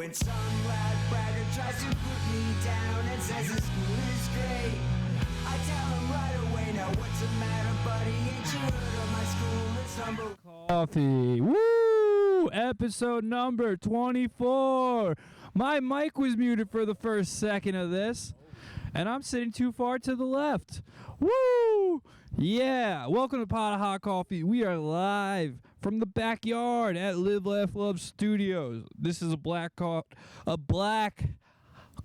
When some loud bragger tries to put me down and says the school is great, I tell him right away, now what's the matter, buddy? Ain't you heard of my school? It's number Coffee. Woo! Episode number 24. My mic was muted for the first second of this, and I'm sitting too far to the left. Woo! Yeah. Welcome to Pot of Hot Coffee. We are live from the backyard at Live Laugh Love Studios. This is a black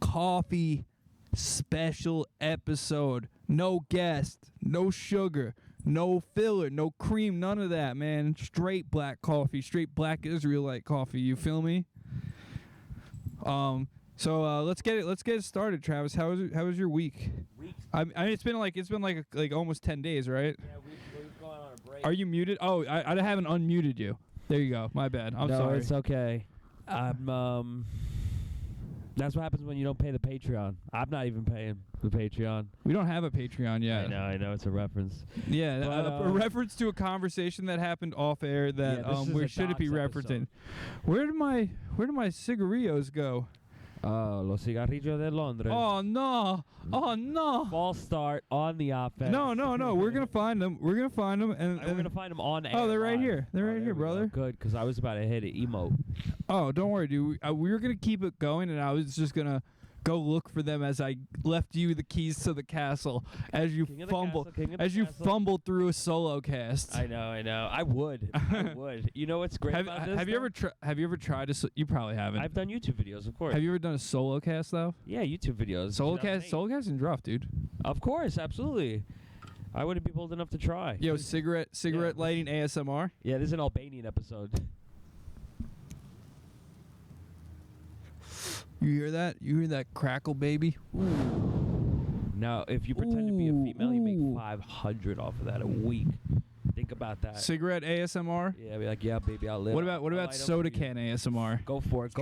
coffee special episode. No guest, no sugar, no filler, no cream, none of that, man. Straight black coffee, straight black Israelite coffee. You feel me? So let's get it started, Travis. How was your week? I mean, it's been like almost 10 days, right? Yeah, we've gone on a break. Are you muted? Oh, I haven't unmuted you. There you go. My bad. I'm sorry. No, it's okay. That's what happens when you don't pay the Patreon. I'm not even paying the Patreon. We don't have a Patreon yet. I know. It's a reference. Yeah, But, a reference to a conversation that happened off air that where should it be referencing? Where did my cigarillos go? Oh, los cigarrillos de Londres. Oh no! False start on the offense. No. We're gonna find them. We're gonna find them, and we're gonna find them on air. Oh, they're right live. here. They're right here, brother. Good, because I was about to hit an emote. Oh, don't worry, dude. We were gonna keep it going, and I was just gonna go look for them as I left you the keys to the castle as you fumbled through a solo cast. I know. I would. You know what's great about this? Have you ever tried to? You probably haven't. I've done YouTube videos, of course. Have you ever done a solo cast though? Yeah, YouTube videos. Solo cast and rough, dude. Of course, absolutely. I wouldn't be bold enough to try. Yo, cigarette lighting ASMR. Yeah, this is an Albanian episode. You hear that? You hear that crackle, baby? Now, if you pretend to be a female, you make 500 off of that a week. Think about that. Cigarette ASMR? Yeah, be like, yeah, baby, I'll live. What about soda can ASMR? Go for it.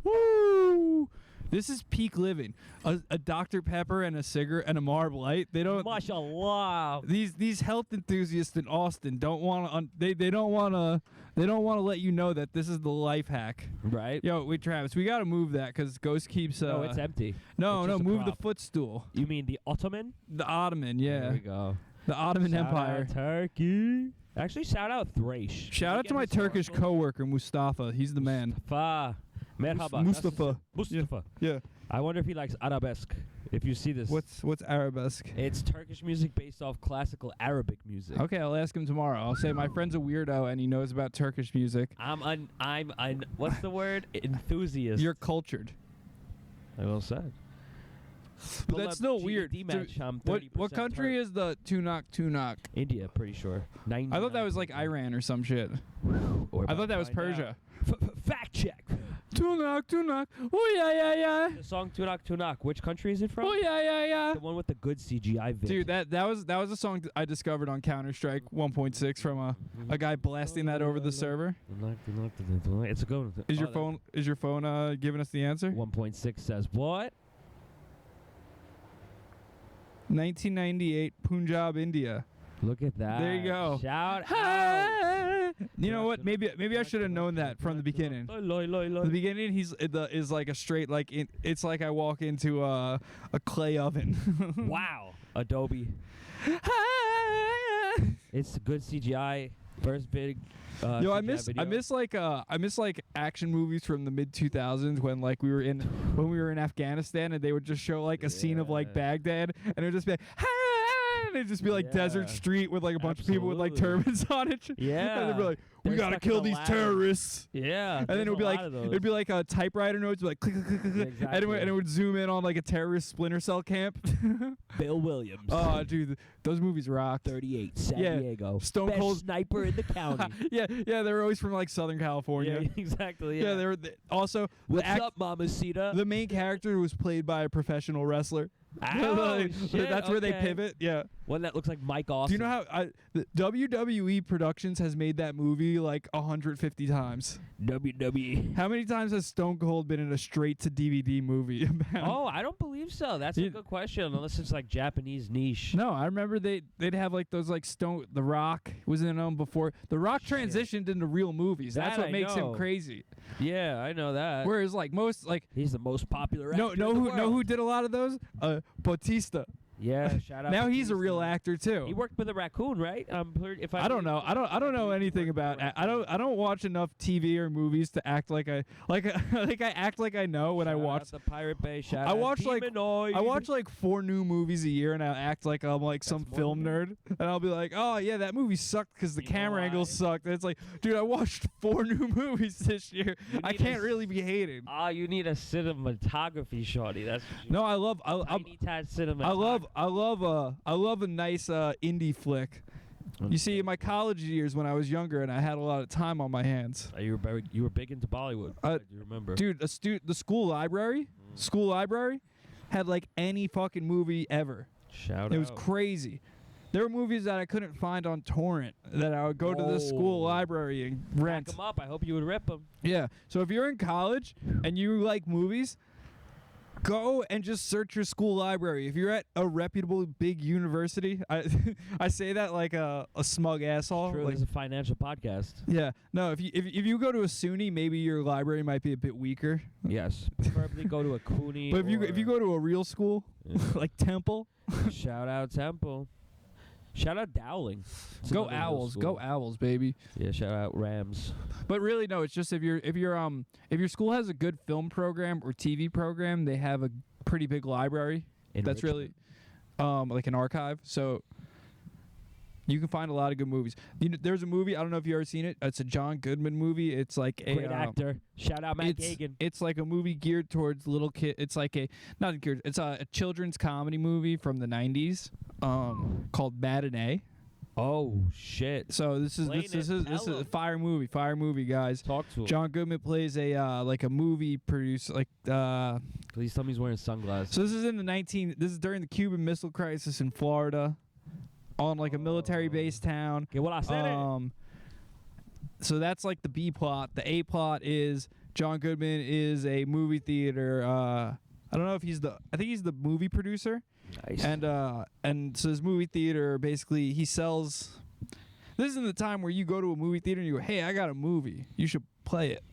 Woo! This is peak living. A Dr. Pepper and a cigarette and a Marb Light. They don't. Mashallah. These health enthusiasts in Austin don't want to. They don't want to let you know that this is the life hack. Right. Yo, wait, Travis, we gotta move that because Ghost keeps. No, it's empty. No, move the prop. footstool. You mean the Ottoman? The Ottoman, yeah. There we go. The Ottoman Empire. Out Turkey. Actually, shout out Thrace. Shout out to my Turkish coworker Mustafa. He's the man. Mustafa. Merhaba. Mustafa. Yeah. I wonder if he likes arabesque. If you see this. What's arabesque? It's Turkish music based off classical Arabic music. Okay, I'll ask him tomorrow. I'll say my friend's a weirdo and he knows about Turkish music. I'm what's the word? Enthusiast. You're cultured. I will say. But that's still weird. Match, what country is the Tunak Tunak? India, pretty sure. I thought that was like Iran or some shit. I thought that was Persia. Fact check. Tunak Tunak. Oh yeah. The song Tunak Tunak. Which country is it from? Oh yeah. The one with the good CGI vid. Dude, that was a song I discovered on Counter-Strike 1.6 from a guy blasting that over the server. It's a good one. Is your phone giving us the answer? 1.6 says what? 1998, Punjab, India. Look at that. There you go. Shout out. You know what? Maybe I should have known that from the beginning. The beginning, is like a straight it's like I walk into a clay oven. Wow. Adobe. It's good CGI. First big. Yo, I miss like action movies from the mid 2000s when we were in Afghanistan and they would just show like a scene of like Baghdad and it would just be like, and it'd just be like desert street with like a bunch of people with like turbans on it. Yeah. And they'd be like, we gotta kill these terrorists. Yeah. And then it'd be like a typewriter notes, like click, click, click, click, exactly. and it would zoom in on like a terrorist Splinter Cell camp. Bill Williams. Oh, dude, those movies rock. 38, San Diego. Stone Best Cold sniper in the county. yeah, they were always from like Southern California. Yeah, exactly. Yeah, they were also. What's up, Mamacita? The main character was played by a professional wrestler. Oh, shit, that's where they pivot. Yeah. One that looks like Mike Austin. Do you know how the WWE Productions has made that movie like 150 times? WWE. How many times has Stone Cold been in a straight to DVD movie? Oh, I don't believe so. That's a good question. Unless it's like Japanese niche. No, I remember they'd have like those like The Rock was in them before. The Rock transitioned into real movies. That's what makes him crazy. Yeah, I know that. Whereas like most like He's the most popular actor know in the who world. did a lot of those? Bautista. Yeah, shout out. Now he's a real Batista. actor too. He worked with a raccoon, right? If I don't know. I don't know anything about. I don't watch enough TV or movies to act like I act like I know when I watch. the Pirate Bay. Shout I out watch like Deminoid. I watch like 4 new movies a year, and I act like I'm like some more film than nerd, and I'll be like, oh yeah, that movie sucked because the You know camera angles why? sucked. And it's like, dude, I watched 4 new movies this year. I need can't a really be hating. You need a cinematography, shorty. That's what you No, I love Tiny tad cinematography. I love a nice indie flick. You see, in my college years when I was younger and I had a lot of time on my hands, You were big into Bollywood. I do remember. dude, the school library had like any fucking movie ever. Shout out. It was crazy. There were movies that I couldn't find on torrent that I would go to the school library and rent. Back 'em up. I hope you would rip them. Yeah. So if you're in college and you like movies, go and just search your school library. If you're at a reputable big university, I say that like a smug asshole. True, Like, this is a financial podcast. yeah. No, if you go to a SUNY, maybe your library might be a bit weaker. Yes. Preferably go to a Cooney. But if you go to a real school, Yeah. like Temple, Shout out Temple. Shout out Dowling. It's go another real Owls, school. go Owls, baby. Yeah, shout out Rams. But really, no. It's just if your school has a good film program or TV program, they have a pretty big library. In That's really like an archive. So you can find a lot of good movies. There's a movie, I don't know if you've ever seen it. It's a John Goodman movie. It's like a Great actor. Shout out Matt Gagan. It's like a movie geared towards little kids. It's like it's a children's comedy movie from the 90s called Matinee. Oh shit. So this is a fire movie, guys. Talk to him. John Goodman plays a like a movie producer, like Please tell me he's wearing sunglasses. so this is during the Cuban Missile Crisis in Florida, on like a military base town. Okay, well I said it. So that's like the B plot. The A plot is John Goodman is a movie theater. I don't know if I think he's the movie producer. Nice. And so this movie theater basically he sells. This isn't the time where you go to a movie theater and you go, hey, I got a movie. You should play it.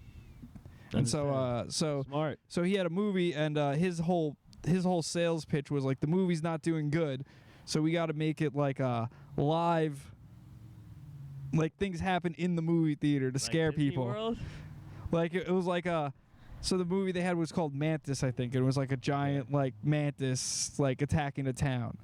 And so Smart. so he had a movie, and his whole sales pitch was like, the movie's not doing good, so we got to make it like a live, like things happen in the movie theater to scare Disney people. World? Like it was like so the movie they had was called Mantis, I think. It was like a giant like mantis like attacking a town.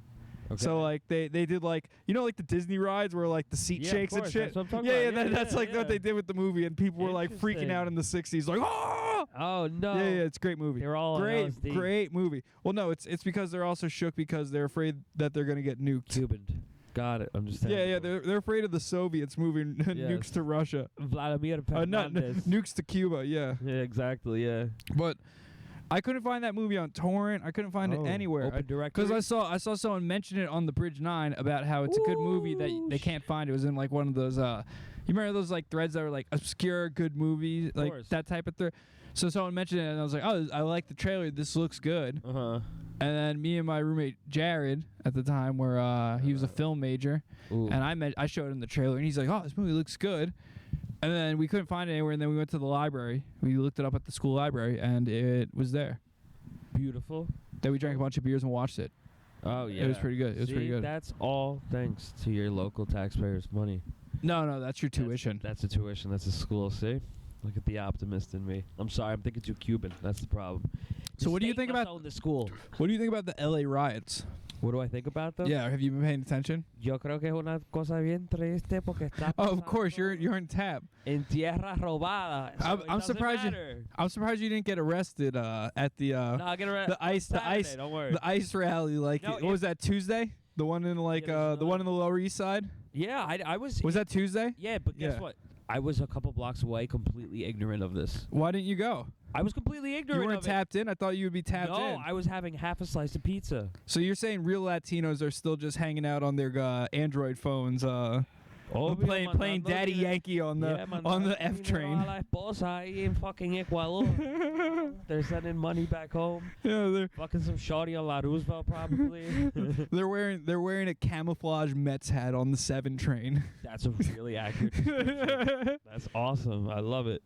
Okay. So like they did like like the Disney rides where like the seat Yeah, of shakes and course, shit. that's what I'm talking yeah, about. that's Yeah, like what yeah. they did with the movie, and people were like freaking out in the '60s, like oh. Oh no. Yeah, it's a great movie. They're all on LSD. great movie. Well, no, it's because they're also shook because they're afraid that they're gonna get nuked. Cuban. Got it. Understand. Yeah, they're afraid of the Soviets moving nukes to Russia. Vladimir Not Fernandez. nukes to Cuba. Yeah, Yeah, exactly. Yeah. but I couldn't find that movie on torrent. I couldn't find it anywhere. Open directory. Because I saw someone mention it on the Bridge 9 about how it's a good movie that they can't find. It was in like one of those you remember those like threads that were like obscure good movies, like course. that type of thread. So someone mentioned it and I was like, oh, I like the trailer. This looks good. Uh huh. And then me and my roommate Jared at the time, where he was a film major, and I showed him the trailer and he's like, oh, this movie looks good. And then we couldn't find it anywhere, and then we went to the library. We looked it up at the school library, and it was there. Beautiful. Then we drank a bunch of beers and watched it. Oh yeah. It was pretty good. It was See, pretty good. That's all thanks to your local taxpayers' money. No, that's your tuition. That's a tuition. That's a school. See, look at the optimist in me. I'm sorry. I'm thinking too Cuban. That's the problem. So The what do you state think must about own the school? What do you think about the LA riots? What do I think about them? Yeah, have you been paying attention? Yo creo que es una cosa bien triste porque está Oh, of course, pasando you're in tab. en tierra robada. So it I'm doesn't surprised matter. I'm surprised you didn't get arrested at the No, I'll get the ice Don't worry. the ice rally. Like No, what was that, Tuesday? The one in like Yeah, there's the one in the Lower East Side? Yeah, I was. Was that Tuesday? Yeah, but guess Yeah. what? I was a couple blocks away, completely ignorant of this. Why didn't you go? I was completely ignorant You weren't of it. tapped in? I thought you would be tapped No, in. I was having half a slice of pizza. So you're saying real Latinos are still just hanging out on their Android phones, playing Daddy Yankee on the F train. A la esposa ahí in fucking Ecuador. They're sending money back home. Yeah, Fucking some shawty on La Roosevelt probably. they're wearing a camouflage Mets hat on the 7 train. That's a really accurate description. That's awesome. I love it.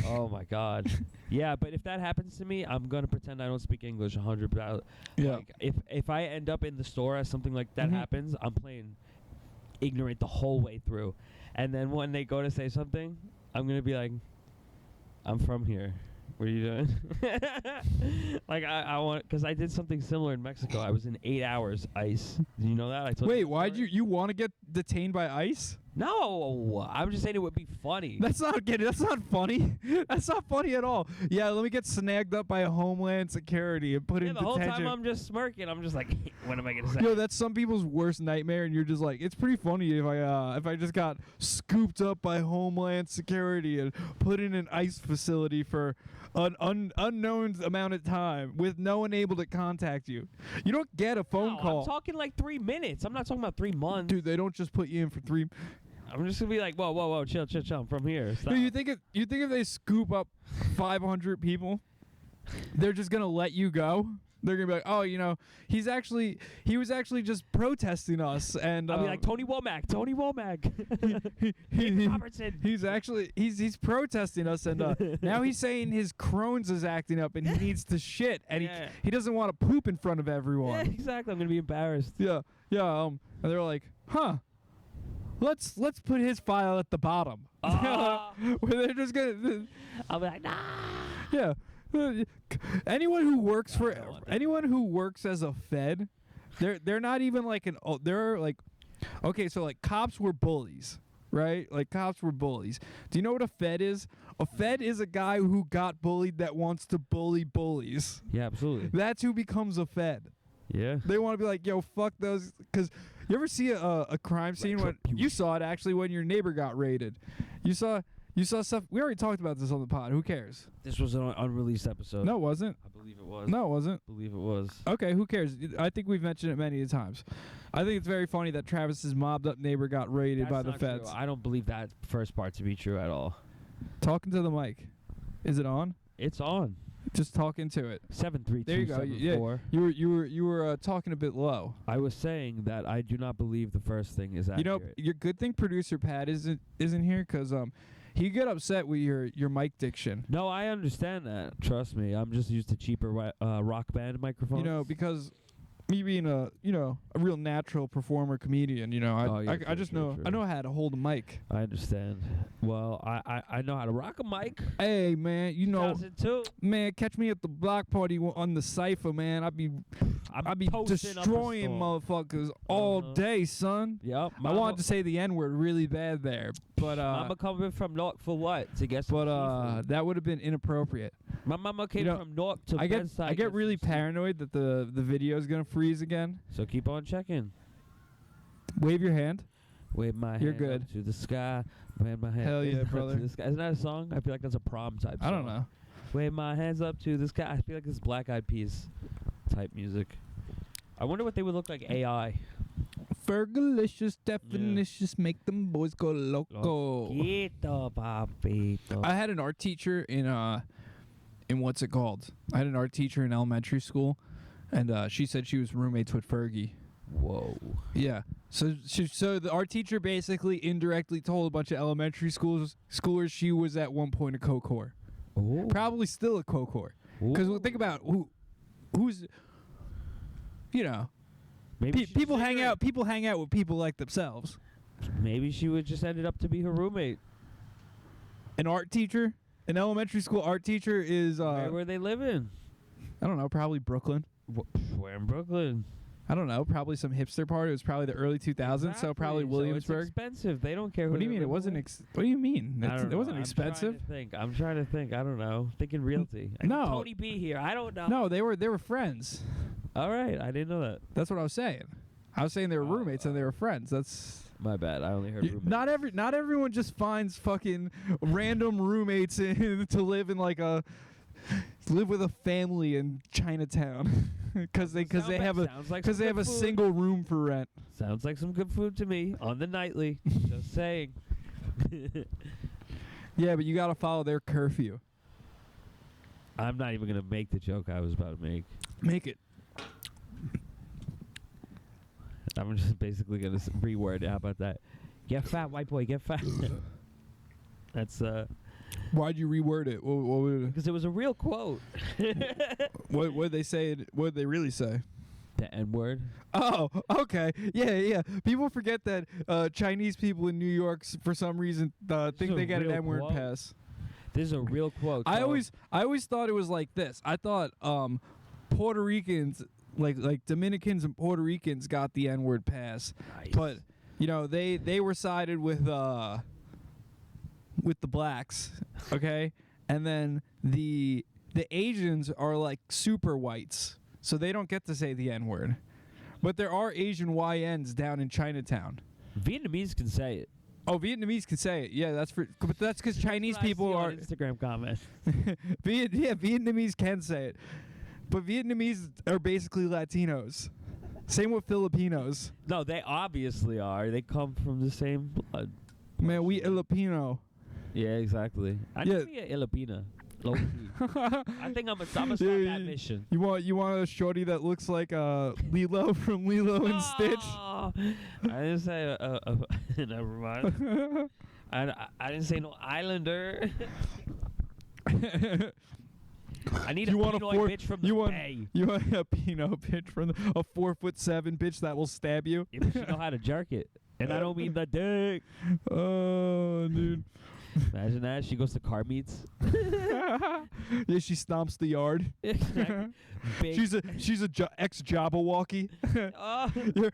Oh my God. Yeah, but if that happens to me, I'm gonna pretend I don't speak English 100%. Yeah. Like if I end up in the store as something like that Mhm. happens, I'm playing ignorant the whole way through, and then when they go to say something, I'm gonna be like, "I'm from here. What are you doing?" Like I want, because I did something similar in Mexico. I was in 8 hours ICE. Did you know that? I told Wait, you. why'd you want to get detained by ICE? No, I'm just saying it would be funny. That's not funny. That's not funny at all. Yeah, let me get snagged up by Homeland Security and put Yeah, in the whole detention. time I'm just smirking. I'm just like, what am I gonna say? Yo, that's some people's worst nightmare, and you're just like, it's pretty funny if I just got scooped up by Homeland Security and put in an ICE facility for an unknown amount of time with no one able to contact you. You don't get a phone No, call. I'm talking like 3 minutes. I'm not talking about 3 months. Dude, they don't just put you in for 3. I'm just gonna be like, whoa, chill. I'm from here. Stop. Dude, you think if they scoop up 500 people, they're just gonna let you go? They're gonna be like, oh, he was actually just protesting us, and I'll be like Tony Womack. he- Robertson. he's protesting us, and now he's saying his Crohn's is acting up and he needs to shit, and Yeah. he doesn't want to poop in front of Yeah, everyone. exactly. I'm gonna be embarrassed. Yeah. And they're like, huh. Let's put his file at the bottom. Where they're just gonna. I'll be like, nah. Yeah. Anyone who works I don't want that. anyone who works as a Fed, they're not even like they're like, okay, so like cops were bullies, right? Like cops were bullies. Do you know what a Fed is? A Fed is a guy who got bullied that wants to bully bullies. Yeah, absolutely. That's who becomes a Fed. Yeah. They want to be like, yo, fuck those, because you ever see a crime scene when you saw it actually when your neighbor got raided. You saw stuff. We already talked about this on the pod. Who cares? This was an unreleased episode. No, it wasn't. I believe it was. No, it wasn't. I believe it was. Okay, who cares? I think we've mentioned it many times. I think it's very funny that Travis's mobbed up neighbor got raided That's by the not true. feds. I don't believe that first part to be true at all. Talking to the mic. Is it on? It's on. Just talking to it. 73274. There you go. You were talking a bit low. I was saying that I do not believe the first thing is accurate. Your good thing producer Pat isn't here because he get upset with your mic diction. No, I understand that. Trust me. I'm just used to cheaper rock band microphones. Because me being a real natural performer comedian, I true, just true, know true. I know how to hold a mic. I understand. Well, I know how to rock a mic. Hey man, 2002. man, catch me at the block party on the cypher, man. I'd be posting up a destroying storm. motherfuckers all day, son. Yep. I wanted to say the N-word really bad there, but Mama coming from North for what? To get some seafood. that would have been inappropriate. My mama came from North to I bedside. get really paranoid that the video is gonna freeze again. So keep on checking. Wave your hand. Wave my You're hand good. up to the sky. Wave my hand Hell yeah, up brother. to the sky. Isn't that a song? I feel like that's a prom type song. I don't know. Wave my hands up to the sky. I feel like it's Black Eyed Peas type music. I wonder what they would look like AI. Fergalicious, definitions, make them boys go loco. Loquito, papito. I had an art teacher in what's it called? I had an art teacher in elementary school, and she said she was roommates with Fergie. Whoa. Yeah. So the art teacher basically indirectly told a bunch of elementary schoolers she was at one point a co-core. Ooh. Probably still a co-core. Because think about who's Maybe people hang out. People hang out with people like themselves. Maybe she would just ended up to be her roommate. An art teacher, an elementary school art teacher is Where were they living? I don't know, probably Brooklyn. Where in Brooklyn? I don't know, probably some hipster part. It was probably the early 2000s, so probably Exactly. Williamsburg. So it's expensive. They don't care. What do you who mean they're it wasn't? living What do you mean? with. I don't It know. wasn't expensive. I'm trying to think. I don't know. Thinking realty. No. Tony B here. I don't know. No, they were friends. All right. I didn't know that. That's what I was saying. I was saying they were roommates and they were friends. That's My bad. I only heard roommates. not everyone just finds fucking random roommates to live in like live with a family in Chinatown because they have a single room for rent. Sounds like some good food to me on the nightly. Just saying. Yeah, but you got to follow their curfew. I'm not even gonna make the joke I was about to make. Make it. I'm just basically gonna reword it. How about that? Get fat, white boy. Get fat. That's Why'd you reword it? Because it was a real quote. What they say? What they really say? The N-word. Oh, okay. Yeah. People forget that Chinese people in New York, for some reason, think they get an real N-word quote. pass. This is a real quote. I so- always thought it was like this. I thought Puerto Ricans, like Dominicans and Puerto Ricans, got the N-word pass, Nice. but they were sided with the blacks, okay, and then the Asians are like super whites, so they don't get to say the N-word, but there are Asian YNs down in Chinatown. Vietnamese can say it. Oh, Vietnamese can say it. Yeah, but that's because Chinese That's what I people see are. on Instagram comments. Vietnamese can say it, but Vietnamese are basically Latinos. Same with Filipinos. No, they obviously are. They come from the same blood. Man, we Filipino. Yeah, exactly. I Yeah. need to be a Filipina. Low key. I think I'm gonna start that mission. You want a shorty that looks like Lilo from Lilo and Stitch? Oh, I didn't say never mind. I didn't say no Islander. I need You a want a Pinoy bitch from the Bay. You want a Pinot bitch from a 4'7" bitch that will stab you? Yeah, but she know how to jerk it, and I don't mean the dick. Oh, dude. Imagine that. She goes to car meets. Yeah, she stomps the yard. Big. She's a ex Jabberwocky. Oh,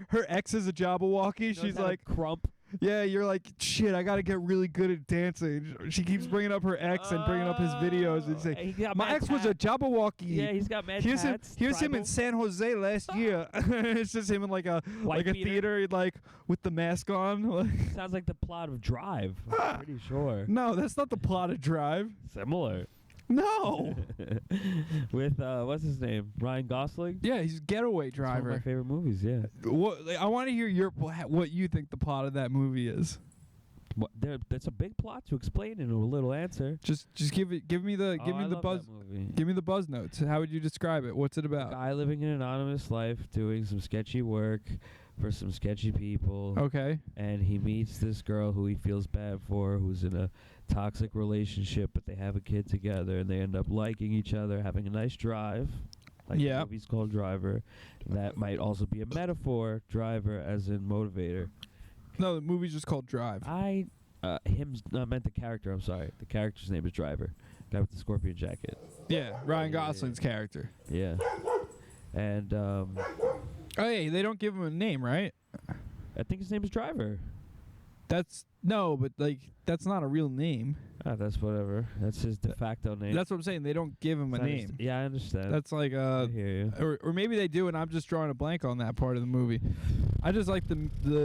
Her ex is a Jabberwocky. knows She's how to like, crump. yeah, you're like, shit, I gotta get really good at dancing. She keeps bringing up her ex and bringing up his videos and He saying, got my mad ex was a Jabberwocky. Yeah, he's got mad Here's him. tats. Here's him in tribal. San Jose last year. It's just him in like a White beater. theater, like with the mask on. Like, Sounds like the plot of Drive. I'm pretty sure. no, that's not the plot of Drive. Similar. No. With what's his name? Ryan Gosling. Yeah, he's a getaway It's one of my driver. favorite movies. Yeah. I want to hear what you think the plot of that movie is. That's a big plot to explain in a little answer. Just give me the buzz. Give me the buzz notes. How would you describe it? What's it about? Guy living an anonymous life, doing some sketchy work for some sketchy people. Okay. And he meets this girl who he feels bad for, who's in a toxic relationship, but they have a kid together, and they end up liking each other, having a nice drive. Like Yeah. the movie's called Driver. That might also be a metaphor, driver as in motivator. No, the movie's just called Drive. I meant the character, I'm sorry. The character's name is Driver. Guy with the scorpion jacket. Yeah, Ryan Yeah. Gosling's character. Yeah. And Oh, hey, they don't give him a name, right? I think his name is Driver. But that's not a real name. Ah, that's whatever. That's his de facto name. That's what I'm saying. They don't give him a I name. Yeah, I understand. That's like I hear you. or maybe they do, and I'm just drawing a blank on that part of the movie. I just like the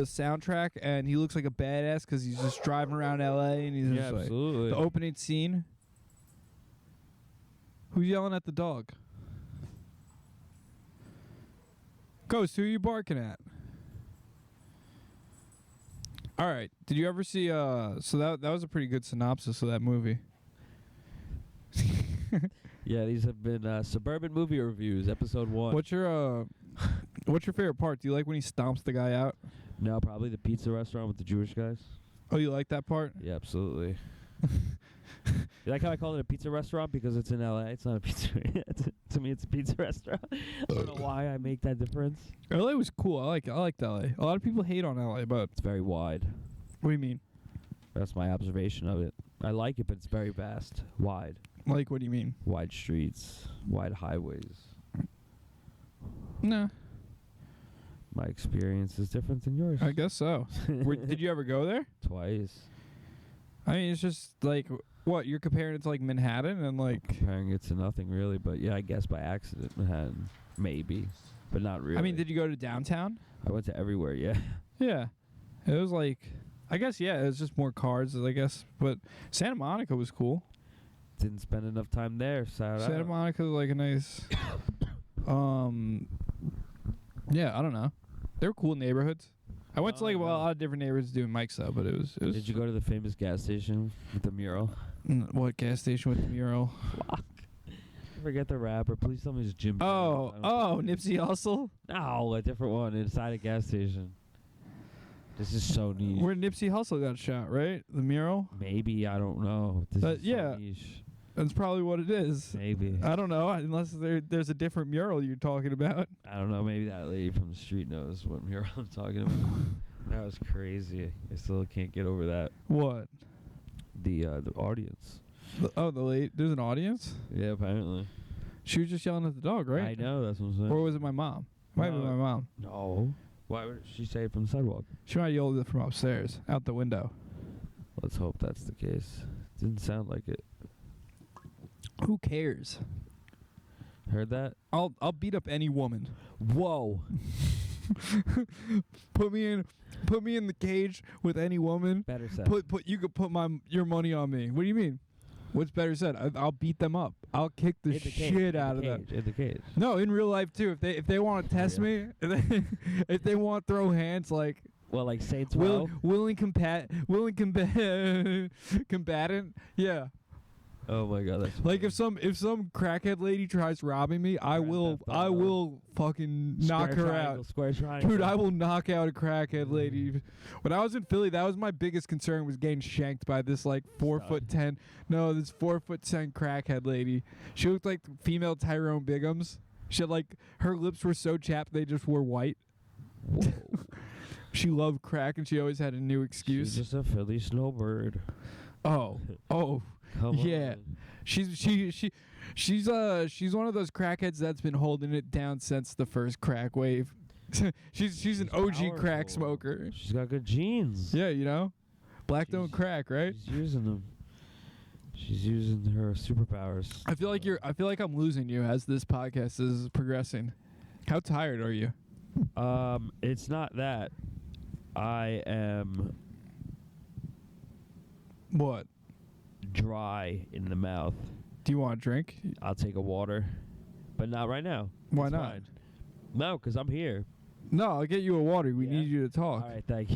soundtrack, and he looks like a badass because he's just driving around L.A. and he's Yeah, just like absolutely. the opening scene. Who's yelling at the dog? Ghost, who are you barking at? All right. Did you ever see? So that was a pretty good synopsis of that movie. Yeah, these have been Suburban Movie Reviews, Episode 1. What's your favorite part? Do you like when he stomps the guy out? No, probably the pizza restaurant with the Jewish guys. Oh, you like that part? Yeah, absolutely. You like how I call it a pizza restaurant? Because it's in L.A. It's not a pizza. To me, it's a pizza restaurant. I don't know why I make that difference. LA was cool. I liked LA. A lot of people hate on LA, but It's very wide. what do you mean? That's my observation of it. I like it, but it's very vast. Wide. Like, what do you mean? Wide streets. Wide highways. No, My experience is different than yours. I guess so. Did you ever go there? Twice. I mean, it's just like, what, you're comparing it to like Manhattan and like, Comparing it to nothing really, but yeah, I guess by accident Manhattan. Maybe. But not really. I mean, did you go to downtown? I went to everywhere, yeah. Yeah. It was like, I guess, yeah, it was just more cars, I guess. But Santa Monica was cool. Didn't spend enough time there. Santa Monica was like a nice, yeah, I don't know. They were cool neighborhoods. I went to like a lot of different neighborhoods doing mics though, but it was. Did you go to the famous gas station with the mural? What gas station with the mural? Fuck. Forget the rapper. Please tell me it's Jim. Oh, Jones. I don't think Nipsey Hussle. No, a different one inside a gas station. This is so niche. Where Nipsey Hussle got shot, right? The mural? Maybe, I don't know. This is yeah. so niche. That's probably what it is. Maybe. I don't know, unless there's a different mural you're talking about. I don't know. Maybe that lady from the street knows what mural I'm talking about. That was crazy. I still can't get over that. What? The audience. The late. There's an audience? Yeah, apparently. She was just yelling at the dog, right? I know, that's what I'm saying. Or was it my mom? Might be my mom. No. Why would she say it from the sidewalk? She might yell it from upstairs, out the window. Let's hope that's the case. Didn't sound like it. Who cares? Heard that? I'll beat up any woman. Whoa. Put me in the cage with any woman. Better said. You could put your money on me. What do you mean? What's better said? I'll beat them up. I'll kick the shit out of them. In the cage. No, in real life too. If they want to test me, if they want to throw hands, like Well, like Saints Row. willing combatant. Yeah. Oh my God, that's Like funny. if some crackhead lady tries robbing me, I Grand will Theft Auto. fucking Square knock her triangle, out. Square triangle. Dude, I will knock out a crackhead lady. When I was in Philly, that was my biggest concern, was getting shanked by this like 4'10". No, this 4'10" crackhead lady. She looked like female Tyrone Biggums. She had like, her lips were so chapped they just were white. Whoa. She loved crack and she always had a new excuse. She's just a Philly snowbird. Oh, Come yeah. on. She's one of those crackheads that's been holding it down since the first crack wave. she's an OG crack powerful. smoker. She's got good genes. Yeah, you know, black don't crack, right? She's using them. She's using her superpowers. I feel like I'm losing you as this podcast is progressing. How tired are you? It's not that. I am What? dry in the mouth. Do you want a drink? I'll take a water, but not right now. Why It's not? fine. No, because I'm here. No, I'll get you a water. We Yeah? need you to talk. All right, thank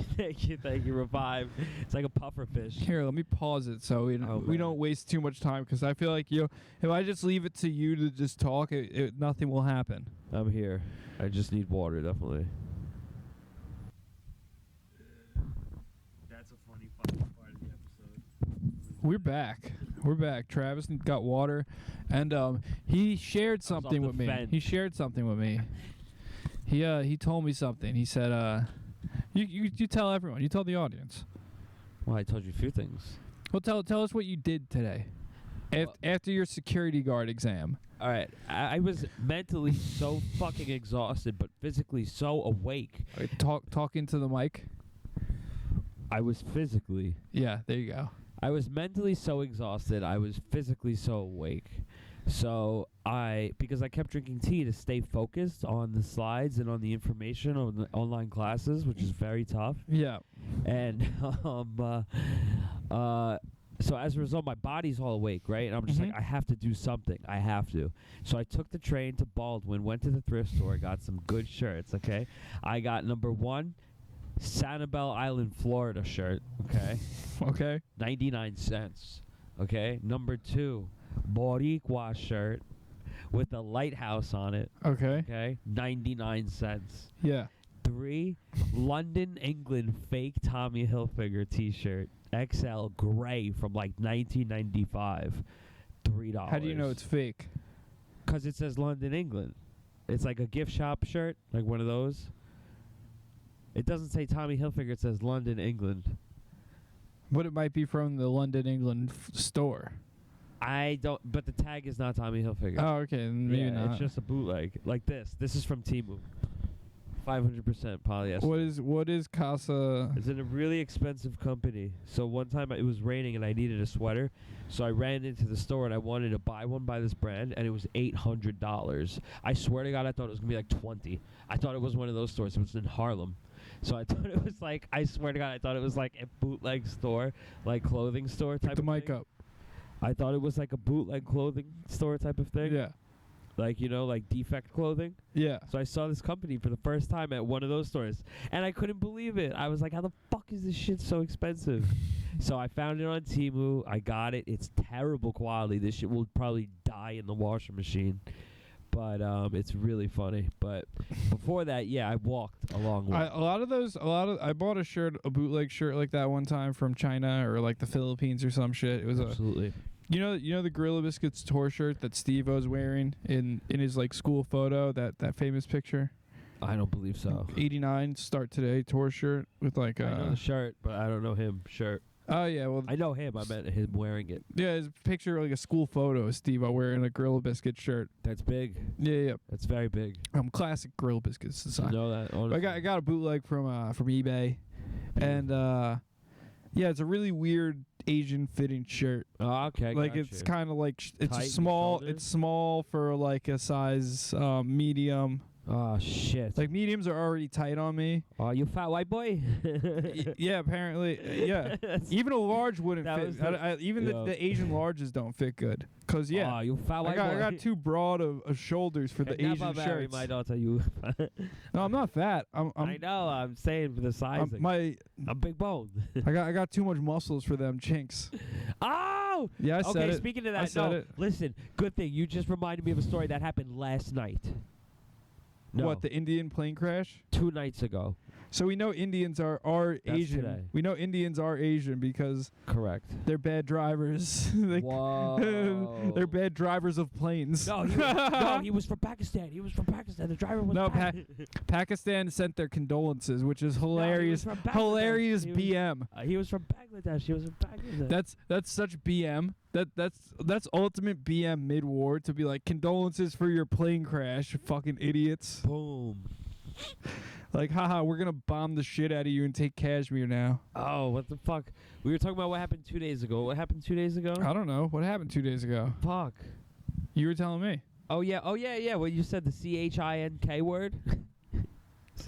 you, Revive. It's like a puffer fish. Here, let me pause it so we man. don't waste too much time, because I feel like if I just leave it to you to just talk, nothing will happen. I'm here. I just need water, definitely. That's a funny fucking part of the episode. We're back. Travis got water, and he shared something off with the me. fence. He shared something with me. He told me something. He said, you tell everyone. You tell the audience. Well, I told you a few things. Well, tell us what you did today, after your security guard exam. All right, I was mentally so fucking exhausted, but physically so awake. All right, talk into the mic. I was physically. Yeah, there you go. I was mentally so exhausted. I was physically so awake. So because I kept drinking tea to stay focused on the slides and on the information on the online classes, which is very tough. Yeah. And so as a result, my body's all awake, right? And I'm just like, I have to do something. I have to. So I took the train to Baldwin, went to the thrift store, got some good shirts, okay? I got number 1, Sanibel Island, Florida shirt, okay? Okay. 99 cents, okay? Number 2, Boricua shirt with a lighthouse on it, Okay. okay? 99 cents. Yeah. 3, London, England fake Tommy Hilfiger t-shirt, XL gray from like 1995, $3. How do you know it's fake? Because it says London, England. It's like a gift shop shirt, like one of those. It doesn't say Tommy Hilfiger, it says London, England. But it might be from the London, England store. I don't, but the tag is not Tommy Hilfiger. Oh, okay. Then maybe yeah, not. it's just a bootleg. Like this. This is from Temu. 500% polyester. What is Casa? It's in a really expensive company. So one time it was raining and I needed a sweater. So I ran into the store and I wanted to buy one by this brand and it was $800. I swear to God, I thought it was going to be like 20. I thought it was one of those stores. It was in Harlem. So I thought it was like, I swear to God, I thought it was like a bootleg store, like clothing store type Pick the of mic thing. up. I thought it was like a bootleg clothing store type of thing. Yeah. Like, you know, like defect clothing. Yeah. So I saw this company for the first time at one of those stores, and I couldn't believe it. I was like, how the fuck is this shit so expensive? So I found it on Temu. I got it. It's terrible quality. This shit will probably die in the washer machine. But it's really funny. But before that, yeah, I walked a long way. I bought a bootleg shirt like that one time from China or like the Philippines or some shit. It was Absolutely. You know the Gorilla Biscuits tour shirt that Steve-O's wearing in his like school photo, that famous picture? I don't believe so. 89 Start Today tour shirt with like I know the shirt, but I don't know him shirt. Oh yeah, well I know him. I meant him wearing it. yeah, his picture like a school photo of Steve-O wearing a Gorilla Biscuit shirt. That's big. Yeah. That's very big. Classic Gorilla Biscuits design. You know that. Honestly. I got a bootleg from eBay, and yeah, it's a really weird Asian fitting shirt. Oh, okay. Like it's kind of like it's Tight a in the small. shoulders? It's small for like a size medium. Oh shit. Like mediums are already tight on me. Oh, you fat white boy. Yeah, apparently. Yeah, even a large wouldn't That fit. was the- Even yeah. the Asian larges don't fit good. Cause yeah, Oh, you fat white boy. I got too broad of shoulders for the Asian shirts. My daughter, you. No, I'm not fat. I know. I'm saying for the sizing. I'm big boned. I got too much muscles for them chinks. Oh. Yeah, I said Okay. it. Speaking of I that, said no. it. Listen. Good thing you just reminded me of a story that happened last night. No. What, the Indian plane crash? 2 nights ago. So we know Indians are That's Asian. today. We know Indians are Asian because Correct. they're bad drivers. Whoa. They're bad drivers of planes. No, he was from Pakistan. He was from Pakistan. The driver was No, Pakistan. Pakistan sent their condolences, which is hilarious. from Bangladesh. Hilarious He was- BM. He was from Bangladesh. He was from Pakistan. That's such BM. That's ultimate BM mid-war to be like condolences for your plane crash, you fucking idiots. Boom. Like, haha, we're gonna bomb the shit out of you and take Kashmir now. Oh, what the fuck? We were talking about what happened 2 days ago. What happened 2 days ago? I don't know what happened 2 days ago. Fuck. You were telling me. Oh yeah. Well, you said the CHINK word.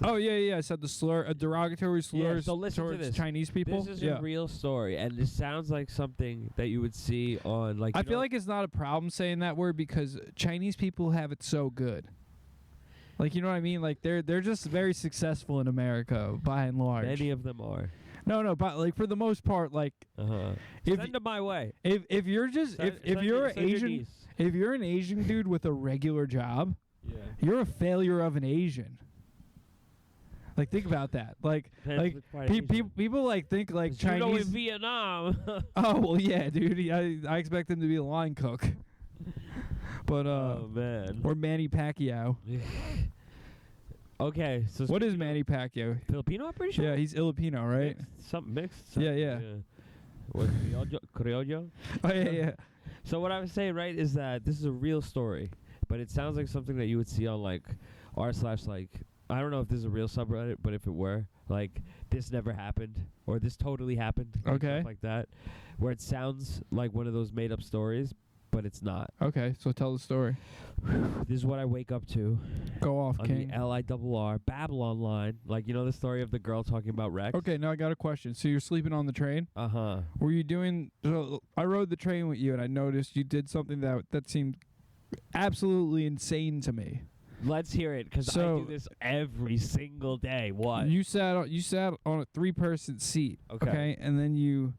Oh yeah. I said the slur, a derogatory slur so listen to towards this. Chinese people. This is yeah. a real story, and this sounds like something that you would see on like. I feel like it's not a problem saying that word because Chinese people have it so good. Like, you know what I mean? Like they're just very successful in America by and large. many of them are. No, but like for the most part, like if Send them my way. if you're just if you're an Asian, if you're an Asian dude with a regular job, Yeah. you're a failure of an Asian. Like think about that. Like people like think like You know, in Chinese. Vietnam. Oh well, yeah, dude. I expect him to be a line cook. But oh man. or Manny Pacquiao. Okay, so What is Manny Pacquiao? Filipino? I'm pretty sure. Yeah, he's Filipino, right? Something mixed. Yeah. What, criollo? Oh yeah. So what I was saying, right, is that this is a real story, but it sounds like something that you would see on like r/like I don't know if this is a real subreddit, but if it were, like this never happened or this totally happened, like, Okay. stuff like that, where it sounds like one of those made up stories, but it's not. Okay, so tell the story. This is what I wake up to Go off, on King. the LIRR Babylon line, like you know the story of the girl talking about Rex. Okay, now I got a question. So you're sleeping on the train? Uh-huh. Were you doing? So I rode the train with you, and I noticed you did something that seemed absolutely insane to me. Let's hear it, because I So- do this every single day. What? You sat on a 3-person seat. Okay. And then you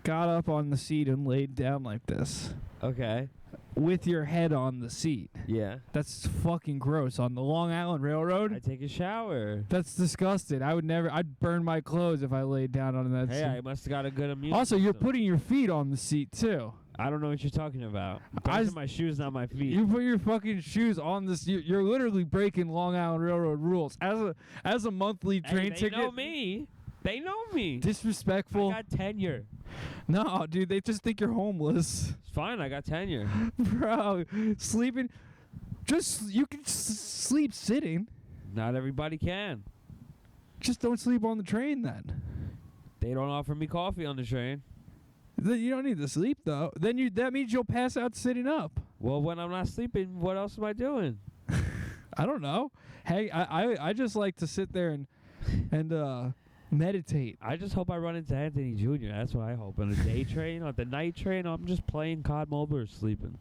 got up on the seat and laid down like this Okay. with your head on the seat. Yeah. That's fucking gross. On the Long Island Railroad? I take a shower. That's disgusting. I'd burn my clothes if I laid down on that Hey, I seat. must have got a good immune Also, you're system. putting your feet on the seat too. I don't know what you're talking about. I Those s- are my shoes, not my feet. You put your fucking shoes on this. You're literally breaking Long Island Railroad rules. As a monthly Hey, train they ticket. know me. They know me. Disrespectful. I got tenure. No, dude, they just think you're homeless. It's fine. I got tenure. Bro, sleeping. You can sleep sitting. Not everybody can. Just don't sleep on the train then. They don't offer me coffee on the train. Then you don't need to sleep though. That means you'll pass out sitting up. Well, when I'm not sleeping, what else am I doing? I don't know. Hey, I just like to sit there and meditate. I just hope I run into Anthony Jr. That's what I hope. On the day train, on the night train, I'm just playing COD Mobile or sleeping.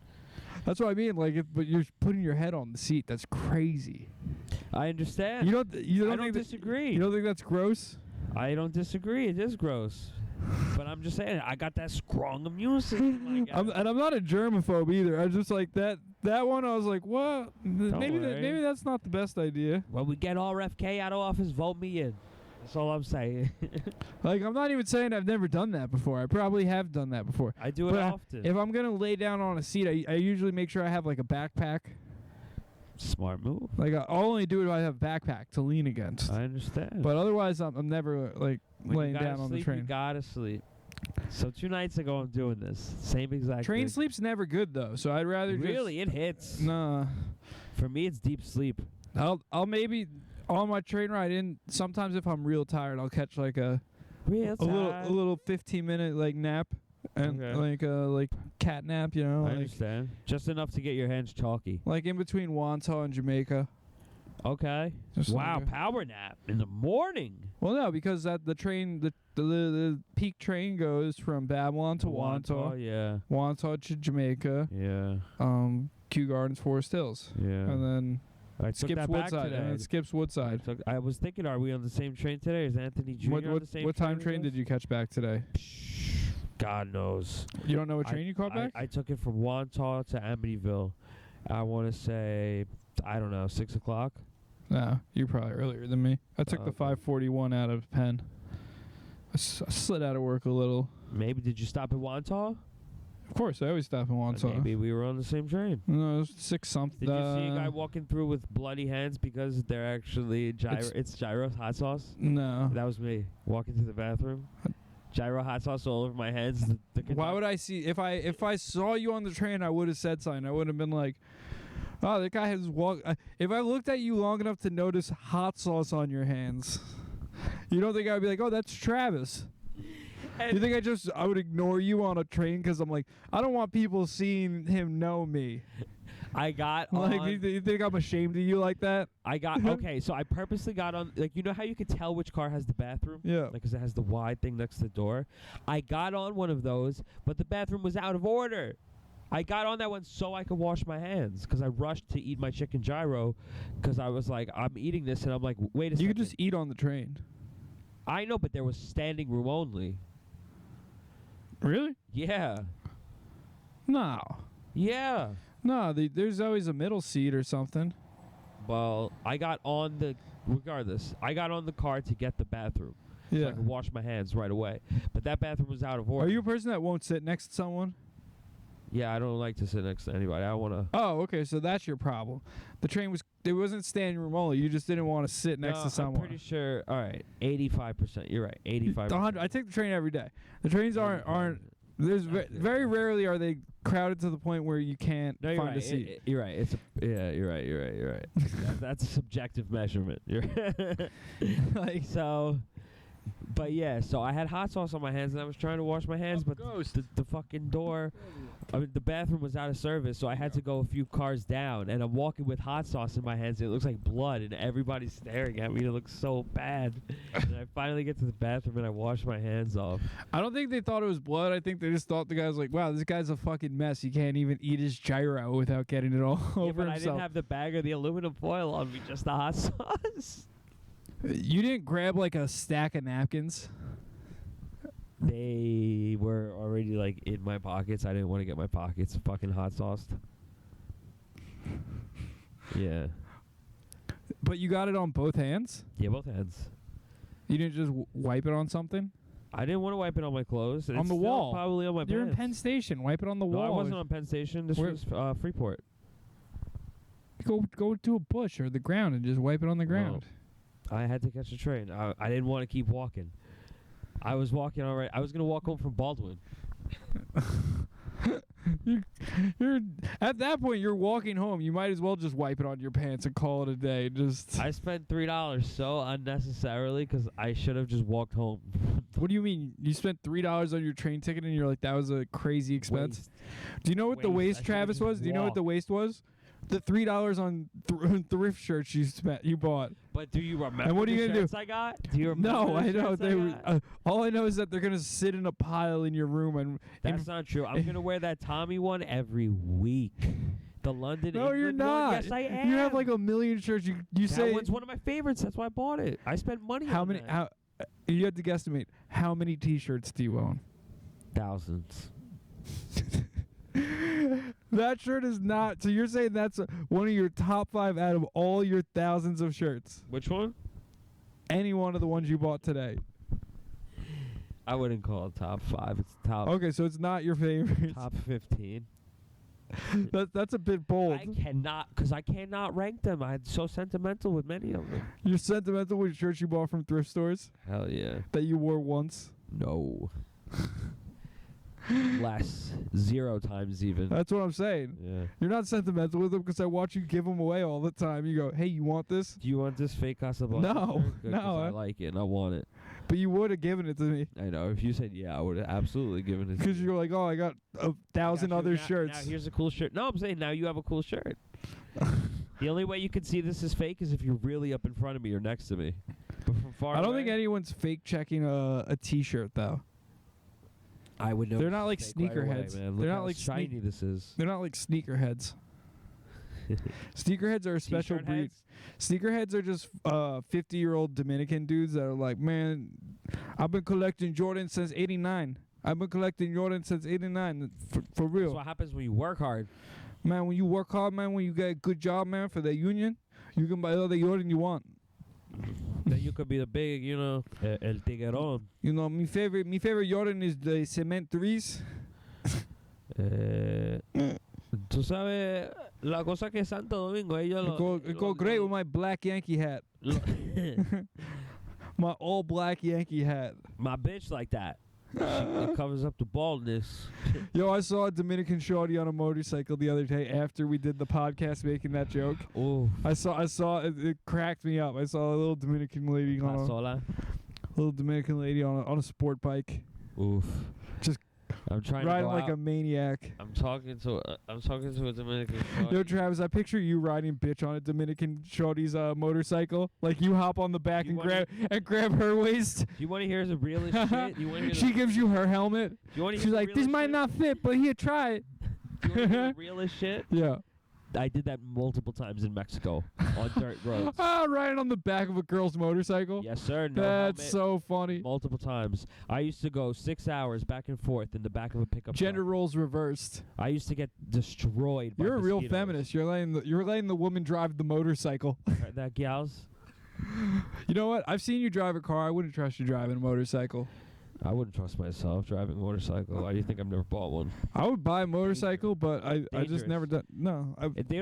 That's what I mean. Like, but you're putting your head on the seat. That's crazy. I understand. You don't I don't think disagree. You don't think that's gross? I don't disagree. It is gross. But I'm just saying, I got that strong immune system. And I'm not a germaphobe either. I just like that one. I was like, what? Maybe worry. that's not the best idea. When we get RFK out of office, vote me in. That's all I'm saying. Like, I'm not even saying I've never done that before. I probably have done that before. I do it But often. if I'm gonna lay down on a seat, I usually make sure I have like a backpack. Smart move. Like I'll only do it if I have a backpack to lean against. I understand. But otherwise, I'm never like when laying you gotta down on sleep, the train. You gotta sleep. So 2 nights ago, I'm doing this. Same exact Train thing. sleep's never good though, so I'd rather Really, it hits. Nah. For me, it's deep sleep. I'll maybe on my train ride in. Sometimes if I'm real tired, I'll catch like a little 15-minute like nap and Okay. like cat nap, you know, I like, understand. Just enough to get your hands chalky. like in between Wantagh and Jamaica. Okay. Just Wow, like power nap in the morning. Well, no, because the train, the peak train goes from Babylon to Wantagh, Yeah. Wantagh to Jamaica, Yeah. Kew Gardens, Forest Hills, Yeah. and then I took skips that back Woodside, today. and it skips Woodside. I was thinking, are we on the same train today? Is Anthony Jr. on the same What time as train us? did you catch back today? God knows. You don't know what train you caught back? I took it from Wantagh to Amityville. I want to say, I don't know, 6 o'clock. No, you're probably earlier than me. I took the Okay. 5:41 out of Penn. I slid out of work a little. Maybe did you stop at Wantagh? Of course, I always stop in Wantagh. Maybe we were on the same train. No, it was 6 something. Did you see a guy walking through with bloody hands because they're actually it's gyro hot sauce? No. That was me walking to the bathroom. Gyro hot sauce all over my hands. Why would I see if I saw you on the train? I would have said something. I would have been like, "Oh, that guy has walked." If I looked at you long enough to notice hot sauce on your hands, you don't think I'd be like, "Oh, that's Travis"? You think I would ignore you on a train because I'm like, I don't want people seeing him know me. I got Like, on. you think I'm ashamed of you like that? I got okay. So I purposely got on. Like, you know how you can tell which car has the bathroom? Yeah. Like, 'cause it has the wide thing next to the door. I got on one of those, but the bathroom was out of order. I got on that one so I could wash my hands because I rushed to eat my chicken gyro because I was like, I'm eating this, and I'm like, wait a second. You could just eat on the train. I know, but there was standing room only. Really? Yeah. No. Yeah. No, there's always a middle seat or something. Well, I got on the car to get the bathroom. So Yeah. I could wash my hands right away. But that bathroom was out of order. Are you a person that won't sit next to someone? Yeah, I don't like to sit next to anybody. I want to. Oh, okay, so that's your problem. The train it wasn't standing room only. You just didn't want to sit next to someone. I'm pretty sure. All right, 85%. You're right, 85%. I take the train every day. The trains aren't. There's very rarely are they crowded to the point where you can't No, you're find right. a seat. You're right. You're right. That's a subjective measurement. Like, so, but yeah. So I had hot sauce on my hands and I was trying to wash my hands, but the fucking door. I mean, the bathroom was out of service, so I had to go a few cars down, and I'm walking with hot sauce in my hands. And it looks like blood, and everybody's staring at me. It looks so bad. And I finally get to the bathroom, and I wash my hands off. I don't think they thought it was blood. I think they just thought the guy was like, "Wow, this guy's a fucking mess. He can't even eat his gyro without getting it all Yeah, over but I himself." didn't have the bag or the aluminum foil on me, just the hot sauce. You didn't grab like a stack of napkins. They were already like in my pockets. I didn't want to get my pockets fucking hot sauced. Yeah. But you got it on both hands? Yeah, both hands. You didn't just wipe it on something? I didn't want to wipe it on my clothes. On It's the still wall. Probably on my You're in pants. Penn Station. Wipe it on the No, I wall. wasn't on Penn Station. This Where- was Freeport. Go to a bush or the ground and just wipe it on the ground. I had to catch a train. I didn't want to keep walking. I was walking already. I was going to walk home from Baldwin. You're at that point. You're walking home. You might as well just wipe it on your pants and call it a day. Just I spent $3 so unnecessarily because I should have just walked home. what do you mean? You spent $3 on your train ticket and you're like, that was a crazy expense. Waste. Do you know what the Waste. I waste, should've Travis, just was? Do you know what the walked. waste was? The $3 on thrift shirts you bought. But do you remember And what are you the gonna do? shirts I got? Do you remember No, the I know shirts they were. got? All I know is that they're gonna sit in a pile in your room and. That's not true. I'm going to wear that Tommy one every week. The London No, you're England one. not. Yes, I am. You have like a million shirts. You that say one's one of my favorites. That's why I bought it. I spent money how on many? that. You have to guesstimate. How many T-shirts do you own? Thousands. That shirt is not. So you're saying that's one of your top 5 out of all your thousands of shirts? Which one? Any one of the ones you bought today? I wouldn't call it top 5. It's top. Okay, so it's not your favorite. Top 15. That's a bit bold. I cannot rank them. I'm so sentimental with many of them. You're sentimental with shirts you bought from thrift stores Hell yeah. that you wore once. No. Less. 0 times even. That's what I'm saying. Yeah. You're not sentimental with them because I watch you give them away all the time. You go, hey, you want this? Do you want this fake Casablanca? No, shirt? Good, 'cause no, I like it and I want it. But you would have given it to me I know. If you said yeah, I would have absolutely given it to because you. you're like, oh, I got 1,000 other shirts. Now here's a cool shirt. No, I'm saying now you have a cool shirt. The only way you can see this is fake is if you're really up in front of me or next to me. But from far I don't away, think anyone's fake checking a T-shirt though. I would know. They're not like it's fake right away, sneakerheads. man. Look They're how not like shiny this is. They're not like sneakerheads. Sneakerheads are a special T-shirt breed. heads? Sneakerheads are just 50-year-old Dominican dudes that are like, man, I've been collecting Jordan since '89. I've been collecting Jordan since '89 for real. That's what happens when you work hard. Man, when you work hard, man, when you get a good job, man, for the union, you can buy all the Jordan you want. Then you could be the big, el tiguerón. You know, my favorite Jordan is the Cement 3s. Tú sabes, la cosa que Santo Domingo, ellos It go great with my black Yankee hat. My all black Yankee hat. My bitch like that. It covers up the baldness. Yo, I saw a Dominican shawty on a motorcycle the other day after we did the podcast making that joke. Ooh. I saw it cracked me up. I saw a little Dominican lady on a sport bike. Oof. Just I'm trying riding to go like out. a maniac. I'm talking to a Dominican. Yo, Travis, I picture you riding bitch on a Dominican shorty's motorcycle. Like you hop on the back You and grab her waist. Do you want to hear the realest shit? You wanna hear She gives you her helmet. you wanna hear She's the like, this realest might shit? not fit, but here, try it. Do you want to hear the realest shit? Yeah. I did that multiple times in Mexico on dirt roads. Riding on the back of a girl's motorcycle. Yes, sir. No That's helmet, so funny. multiple times. I used to go 6 hours back and forth in the back of a pickup Gender truck. roles reversed. I used to get destroyed by You're a real mosquitoes. feminist. You're letting the woman drive the motorcycle. Heard that, gals? You know what? I've seen you drive a car. I wouldn't trust you driving a motorcycle. I wouldn't trust myself driving a motorcycle. Why do you think I've never bought one? I would buy a motorcycle, but I just Dangerous. never done. No.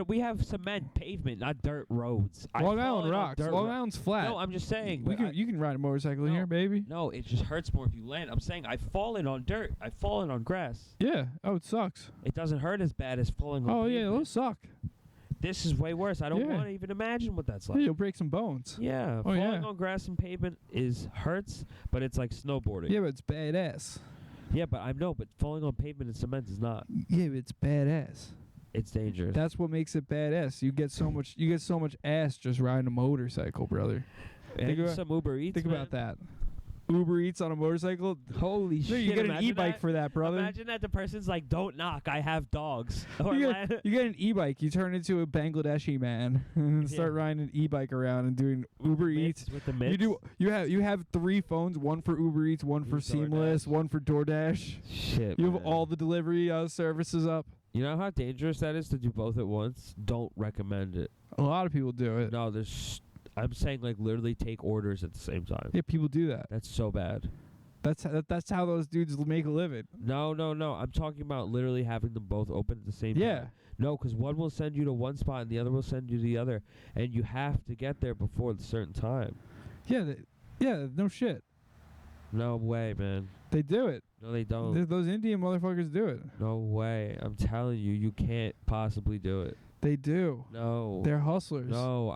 We have cement pavement, not dirt roads. I've Long Island fallen on rocks. dirt Long ro- Island's flat. No, I'm just saying. You can ride a motorcycle No. here, baby. No, it just hurts more if you land. I'm saying I've fallen on dirt. I've fallen on grass. Yeah. Oh, it sucks. It doesn't hurt as bad as falling on Oh yeah, pavement. those suck. This is way worse. I don't Yeah. want to even imagine what that's Yeah, like. you'll break some bones. Yeah, Oh, falling yeah. on grass and pavement hurts, but it's like snowboarding. Yeah, but it's badass. Yeah, but I know, but falling on pavement and cement is not. Yeah, but it's badass. It's dangerous. That's what makes it badass. You get so much ass just riding a motorcycle, brother. and think about- some Uber Eats. Think about that. Uber Eats on a motorcycle. Holy No, shit! you get an imagine e-bike that. for that, brother. Imagine that the person's like, "Don't knock, I have dogs." Or You like- get an e-bike. You turn into a Bangladeshi man and start Yeah. riding an e-bike around and doing Uber Eats. with the mitts. You have 3 phones, one for Uber Eats, one for DoorDash. Seamless, one for DoorDash. Shit. You man. have all the delivery services up. You know how dangerous that is to do both at once? Don't recommend it. A lot of people do it. No, I'm saying like literally take orders at the same time. Yeah, people do that. That's so bad. That's how those dudes make a living. No. I'm talking about literally having them both open at the same Yeah. time. No, because one will send you to one spot and the other will send you to the other, and you have to get there before a certain time. Yeah, no shit. No way, man. They do it. No, they don't. Those Indian motherfuckers do it. No way. I'm telling you, you can't possibly do it. They do. No. They're hustlers. No,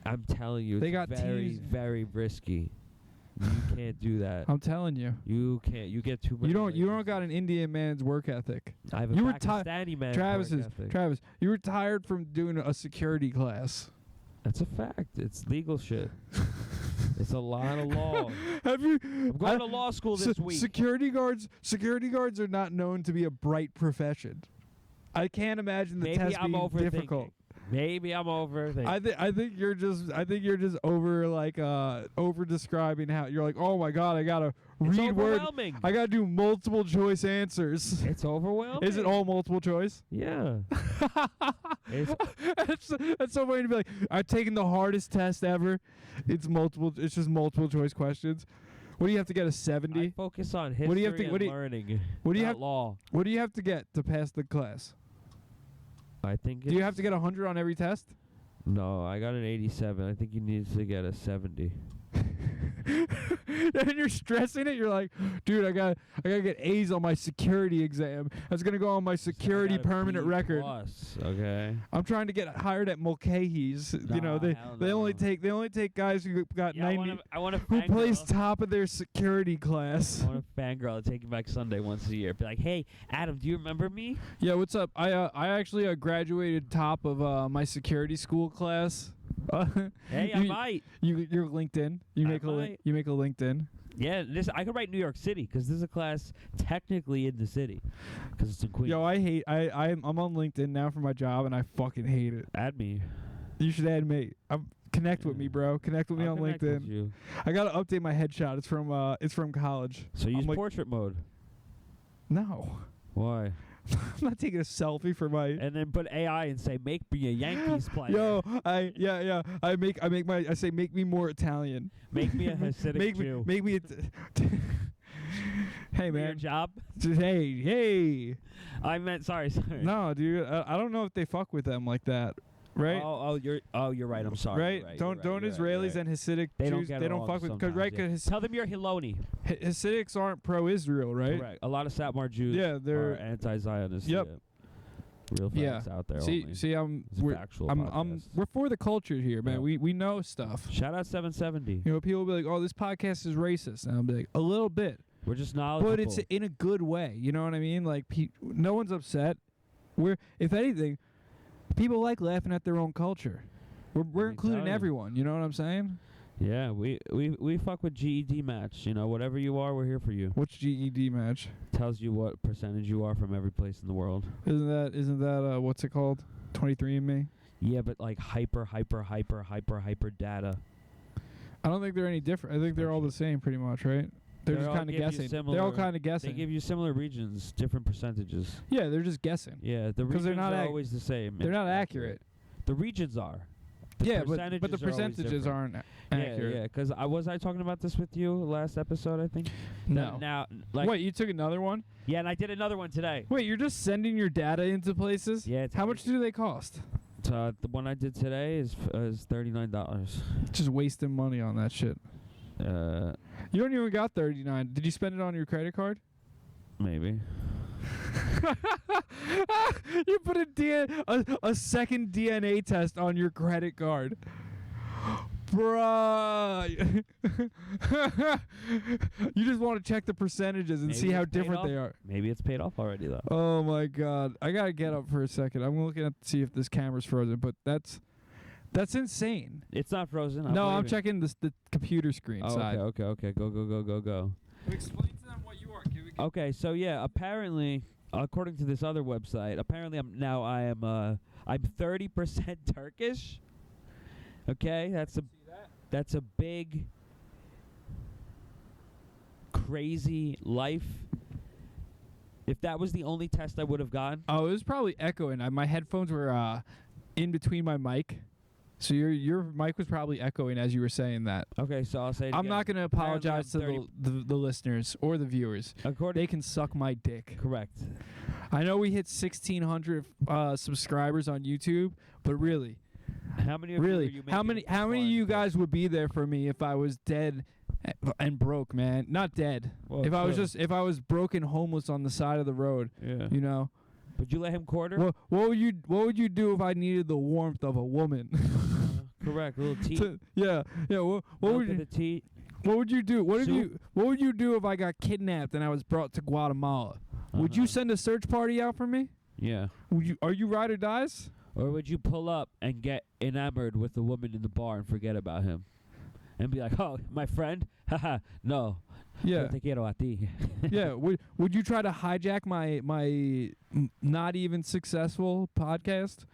I'm telling you, They it's got very, teas. very risky. You can't do that. I'm telling you. You can't. You get too much. You don't got an Indian man's work ethic. I have a you were Pakistani man. Travis, you retired from doing a security class. That's a fact. It's legal shit. It's a lot of law. Have you? I'm going to law school this week. Security guards are not known to be a bright profession. I can't imagine the Maybe test I'm being overthinking. difficult. Maybe I'm over. I think you're just over over describing how you're like, oh my god, I gotta It's read words. overwhelming. I gotta do multiple choice answers. It's overwhelming. Is it all multiple choice? Yeah. That's so funny to be like, I've taken the hardest test ever. It's just multiple choice questions. What do you have to get, a 70? I focus on history What do you have to- and what do you- learning. what do you not have- law? What do you have to get to pass the class? I think. Do you have to get 100 on every test? No, I got an 87. I think you need to get a 70. And you're stressing it. You're like, dude, I gotta get A's on my security exam. That's gonna go on my security permanent record. Okay. I'm trying to get hired at Mulcahy's. They only take guys who got 90. I want to Who plays top of their security class? I want a fangirl to take you back Sunday once a year. Be like, hey, Adam, do you remember me? Yeah, what's up? I actually graduated top of my security school class. Hey, I might. You're LinkedIn. You make a LinkedIn. Yeah, I could write New York City because this is a class technically in the city because it's in Queens. Yo, I'm on LinkedIn now for my job and I fucking hate it. Add me. You should add me. Connect with me, bro. Connect with me I'll on connect LinkedIn. with you. I gotta update my headshot. It's from college. So use like, portrait mode. No. Why? I'm not taking a selfie for my. And then put AI and say, make me a Yankees player. Yo, I say make me more Italian. Make me a Hasidic Jew. Make me. Hey Your man. job? Hey. I meant sorry. No, dude. I don't know if they fuck with them like that. Right? You're right. I'm sorry. Right? You're right, Don't you're right, Hasidic right. Jews They don't Jews get they don't along fuck with sometimes, right? yeah. Because Tell them you're Hiloni. Hasidics aren't pro-Israel, right? Correct. A lot of Satmar Jews they're are anti-Zionist. Yep. Real facts out there. only. See, It's a factual podcast. we're for the culture here, man. Yeah. We know stuff. Shout out 770. You know, people will be like, "Oh, this podcast is racist," and I'll be like, "A little bit, We're just knowledgeable. but it's in a good way." You know what I mean? Like, no one's upset. If anything, people like laughing at their own culture. We're me including tell you. everyone. You know what I'm saying? Yeah, we fuck with GED match. You know, whatever you are, we're here for you. What's GED match? Tells you what percentage you are from every place in the world. Isn't that what's it called? 23andMe. Yeah, but like hyper data. I don't think they're any different. I think they're all the same, pretty much, right? They're just all kind of give you guessing. They're all similar- kind of They guessing. give you similar regions, different percentages. Yeah, they're just guessing. Yeah, the 'Cause regions they're not are ac- always the same. They're and not accurate. The regions are. Yeah, but the percentages are always percentages different. aren't accurate. Yeah, because was I talking about this with you last episode, I think? No. Now, like, Wait, you took another one? yeah, and I did another one today. Wait, you're just sending your data into places? Yeah, it's How much do they cost? the one I did today is $39. Just wasting money on that shit. You don't even got 39. Did you spend it on your credit card? Maybe. You put a second DNA test on your credit card. Bruh. You just want to check the percentages and Maybe see how it's paid different off. they are. Maybe it's paid off already though. Oh my god. I gotta get up for a second. I'm looking to see if this camera's frozen, but that's insane. It's not frozen. No, I'm checking the computer screen side. Okay. Go. Explain to them what you are. Okay, so yeah, apparently, according to this other website, apparently I'm 30% Turkish. Okay, that's a big, crazy life. If that was the only test I would have gotten. Oh, it was probably echoing. My headphones were in between my mic. So your mic was probably echoing as you were saying that. Okay, so I'll say it I'm again. not going to apologize to Apparently the listeners or the viewers. They can suck my dick. Correct. I know we hit 1,600 subscribers on YouTube, but really, How many of you are you how making many of fun you of? guys would be there for me if I was dead and broke, man? Not dead. Well, if I was true. if I was broken homeless on the side of the road, Yeah. you know. Would you let him quarter? What would you do if I needed the warmth of a woman? Correct. A little teeth. Yeah. What would you the teeth. What would you do? What Soup? would you do if I got kidnapped and I was brought to Guatemala? Would you send a search party out for me? Yeah. Are you ride or dies? Or would you pull up and get enamored with the woman in the bar and forget about him? And be like, oh, my friend? Haha, no. Yeah. No te quiero a ti. Yeah. Would you try to hijack my not even successful podcast?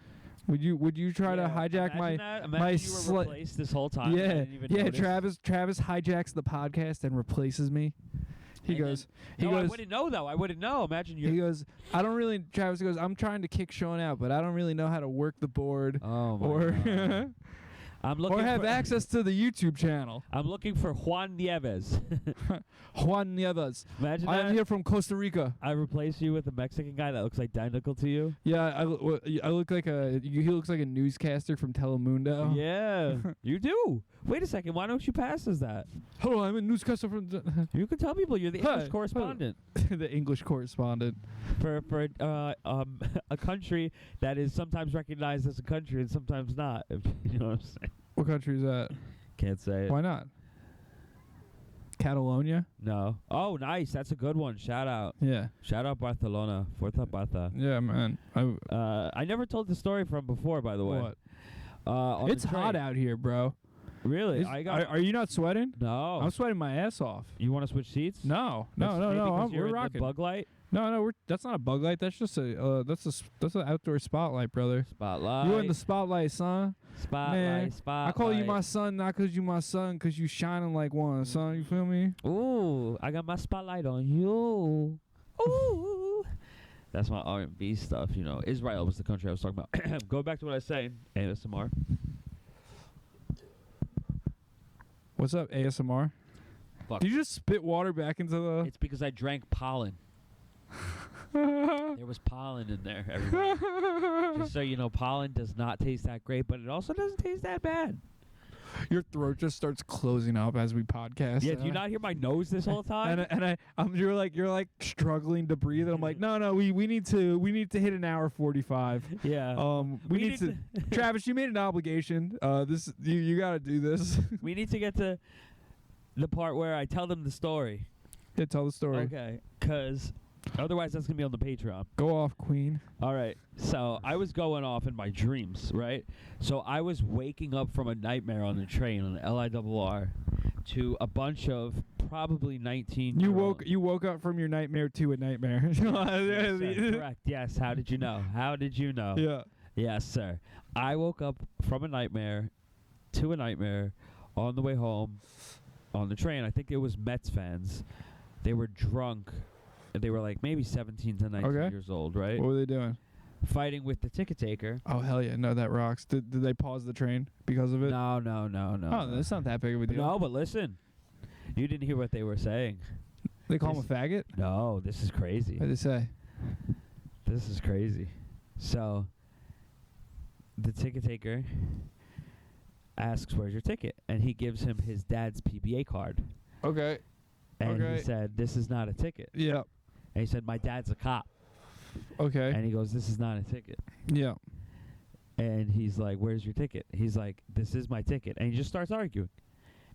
Would you try to hijack imagine my that. my Imagine you were replaced this whole time. and I yeah didn't even notice. Travis hijacks the podcast and replaces me. He And goes then- I wouldn't know though. I wouldn't know. Imagine you. he goes I don't really Travis goes I'm trying to kick Sean out, but I don't really know how to work the board Oh my or God. I'm looking or have for, access to the YouTube channel. I'm looking for Juan Nieves. Juan Nieves. Imagine I am that. here from Costa Rica. I replace you with a Mexican guy that looks identical to you. Yeah, I look like he looks like a newscaster from Telemundo. Yeah, you do. Wait a second. Why don't you pass as that? Hello, I'm a newscaster from You can tell people you're the Hi, English correspondent the English correspondent. for a country that is sometimes recognized as a country and sometimes not. If you know what I'm saying. What country is that? Can't say it. Why not? Catalonia? No. Oh, nice. That's a good one. Shout out. Yeah. Shout out Barcelona. Forza Barça. Yeah, man. I never told the story from before, by the way. What? On It's the hot train. out here, bro. Really? Are you not sweating? No. I'm sweating my ass off. You want to switch seats? No. Maybe because you're We're in the rocking. Bug light. No, that's not a bug light. That's just that's an outdoor spotlight, brother. Spotlight. You in the spotlight, son. Spotlight. Man, Spotlight. I call you my son, not 'cause you my son, 'cause you shining like one, son. You feel me? Ooh, I got my spotlight on you. Ooh. That's my R&B stuff, you know. Israel was the country I was talking about. Go back to what I was saying. ASMR. What's up, ASMR? Fuck. Did you just spit water back into the? It's because I drank pollen. There was pollen in there, everybody. Just so you know, pollen does not taste that great, but it also doesn't taste that bad. Your throat just starts closing up as we podcast. Yeah, do you not hear my nose this whole time? You're like struggling to breathe, and I'm like, no, we need to hit an hour 45. Yeah. We need to. Travis, you made an obligation. This you got to do this. We need to get to the part where I tell them the story. Yeah, tell the story. Okay, because otherwise that's going to be on the Patreon. Go off, Queen. All right, so I was going off in my dreams, right? So I was waking up from a nightmare on the train on the LIRR to a bunch of probably 19 You woke up from your nightmare to a nightmare. Yes, sir. Correct. Yes. How did you know? How did you know? Yeah. Yes, sir. I woke up from a nightmare to a nightmare on the way home on the train. I think it was Mets fans. They were drunk. They were like maybe 17 to 19 years old, right? What were they doing? Fighting with the ticket taker. Oh, hell yeah. No, that rocks. Did they pause the train because of it? No. Oh, that's not that big of a deal. No, but listen. You didn't hear what they were saying. They call him a faggot? No, this is crazy. What did they say? This is crazy. So, the ticket taker asks, "Where's your ticket?" And he gives him his dad's PBA card. Okay. And Okay. he said, "This is not a ticket." Yeah. And he said, "My dad's a cop." Okay. And he goes, "This is not a ticket." Yeah. And he's like, "Where's your ticket?" He's like, "This is my ticket." And he just starts arguing.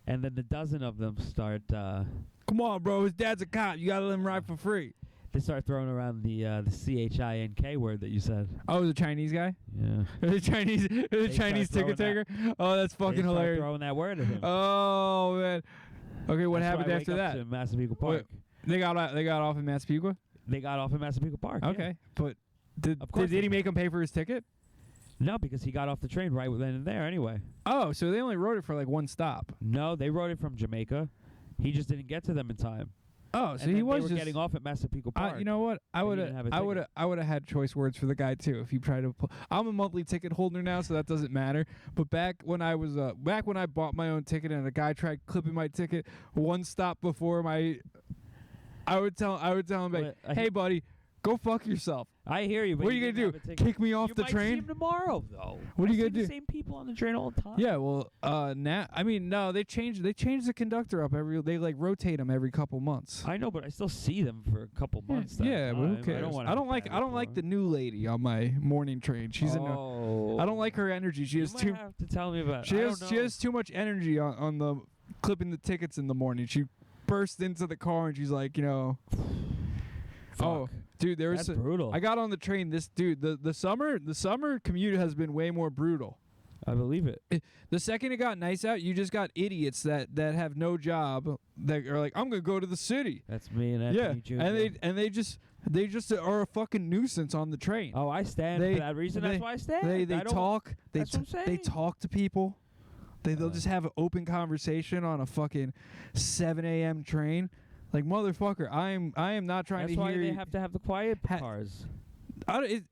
And then the dozen of them start... Come on, bro. His dad's a cop. You got to let him ride for free. They start throwing around the CHINK word that you said. Oh, the Chinese guy? Yeah. The Chinese start ticket taker? Oh, that's fucking They start hilarious. throwing that word at him. Oh, man. Okay, what That's happened why I after wake up that? to Massapequa Park. They got off in Massapequa? They got off in Massapequa Park. yeah. Okay. But did course he they- make him pay for his ticket? No, because he got off the train right then and there anyway. Oh, so they only wrote it for like one stop. No, they rode it from Jamaica. He just didn't get to them in time. Oh, so And he then was they were just getting off at Massapequa Park. You know what? I and he would didn't have a have I would have had choice words for the guy too if he tried to. I'm a monthly ticket holder now, so that doesn't matter. But back when I bought my own ticket and a guy tried clipping my ticket one stop before I would tell him like, But, hey buddy, go fuck yourself. I hear you. But What are you you didn't gonna have do? a ticket. Kick me off You the might train? See him tomorrow, though. What are you I gonna see do? The same people on the train all the time. Yeah, well, now I mean, no, they changed the conductor up they like rotate him every couple months. I know, but I still see them for a couple months. at a Yeah, but who time. cares? I don't like the new lady on my morning train. She's I don't like her energy. She You has might too have to tell me about. she I has don't she know. has too much energy on the clipping the tickets in the morning. She bursts into the car and she's like, oh, Fuck. dude, there That's was brutal. I got on the train. This dude, the summer commute has been way more brutal. I believe it. The second it got nice out, you just got idiots that have no job that are like, I'm gonna go to the city. That's me and Anthony Jr. And they just are a fucking nuisance on the train. Oh, I stand for that reason. That's why I stand. They talk. That's what I'm saying. They talk to people. They'll just have an open conversation on a fucking 7 a.m. train. Like, motherfucker, I am not trying to hear. That's why they have to have the quiet cars.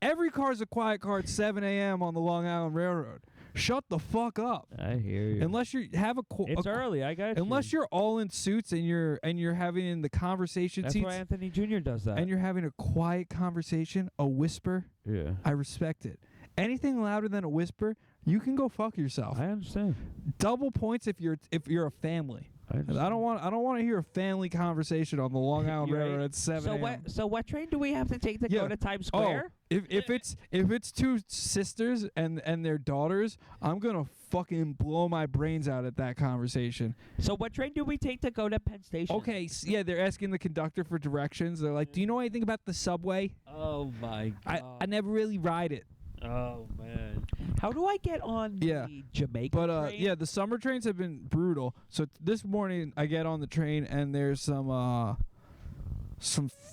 Every car's a quiet car at 7 a.m. on the Long Island Railroad. Shut the fuck up. I hear you. Unless you have it's early. I got you. Unless you're all in suits and you're having the conversation That's seats. why Anthony Jr. does that. And you're having a quiet conversation, a whisper. Yeah. I respect it. Anything louder than a whisper, you can go fuck yourself. I understand. Double points if you're a family. I don't want to hear a family conversation on the Long Island Railroad at 7 a.m. So what train do we have to take to go to Times Square? If it's two sisters and their daughters, I'm gonna fucking blow my brains out at that conversation. So what train do we take to go to Penn Station? Okay, they're asking the conductor for directions. They're like, "Do you know anything about the subway?" Oh my god! I never really ride it. Oh man, how do I get on the Jamaican train? The summer trains have been brutal. So this morning I get on the train and there's some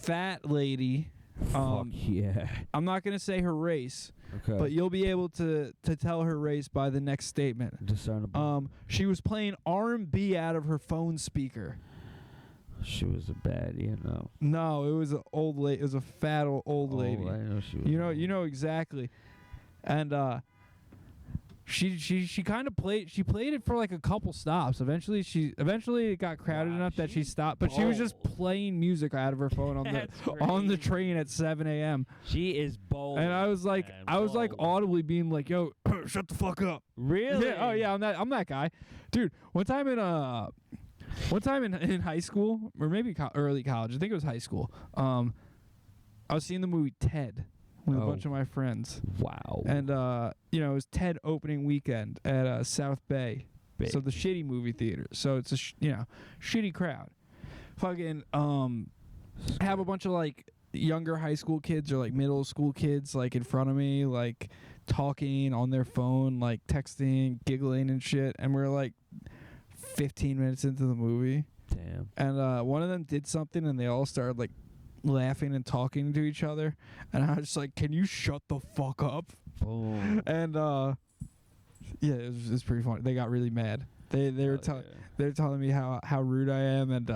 fat lady. Fuck yeah! I'm not gonna say her race, okay, but you'll be able to tell her race by the next statement. Discernible. She was playing R&B out of her phone speaker. She was a baddie, No, it was an old lady. It was a fat old lady. I know she was. You know exactly. And she kind of played it for like a couple stops. Eventually it got crowded enough that she stopped, but she was just playing music out of her phone on the train at 7 a.m. She is bold. And I was like audibly being like, "Yo, shut the fuck up." Really? Yeah, oh yeah, I'm that guy. Dude, one time in high school, or maybe early college, I think it was high school. I was seeing the movie Ted with a bunch of my friends. Wow. And it was Ted opening weekend at South Bay. Big. So the shitty movie theater. So it's a shitty crowd. Fucking have a bunch of like younger high school kids or like middle school kids like in front of me, like talking on their phone, like texting, giggling and shit. And we're like 15 minutes into the movie. Damn. And one of them did something and they all started like laughing and talking to each other, and I was just like, "Can you shut the fuck up?" Boom. And it was pretty funny. They got really mad. They were telling me how rude I am, and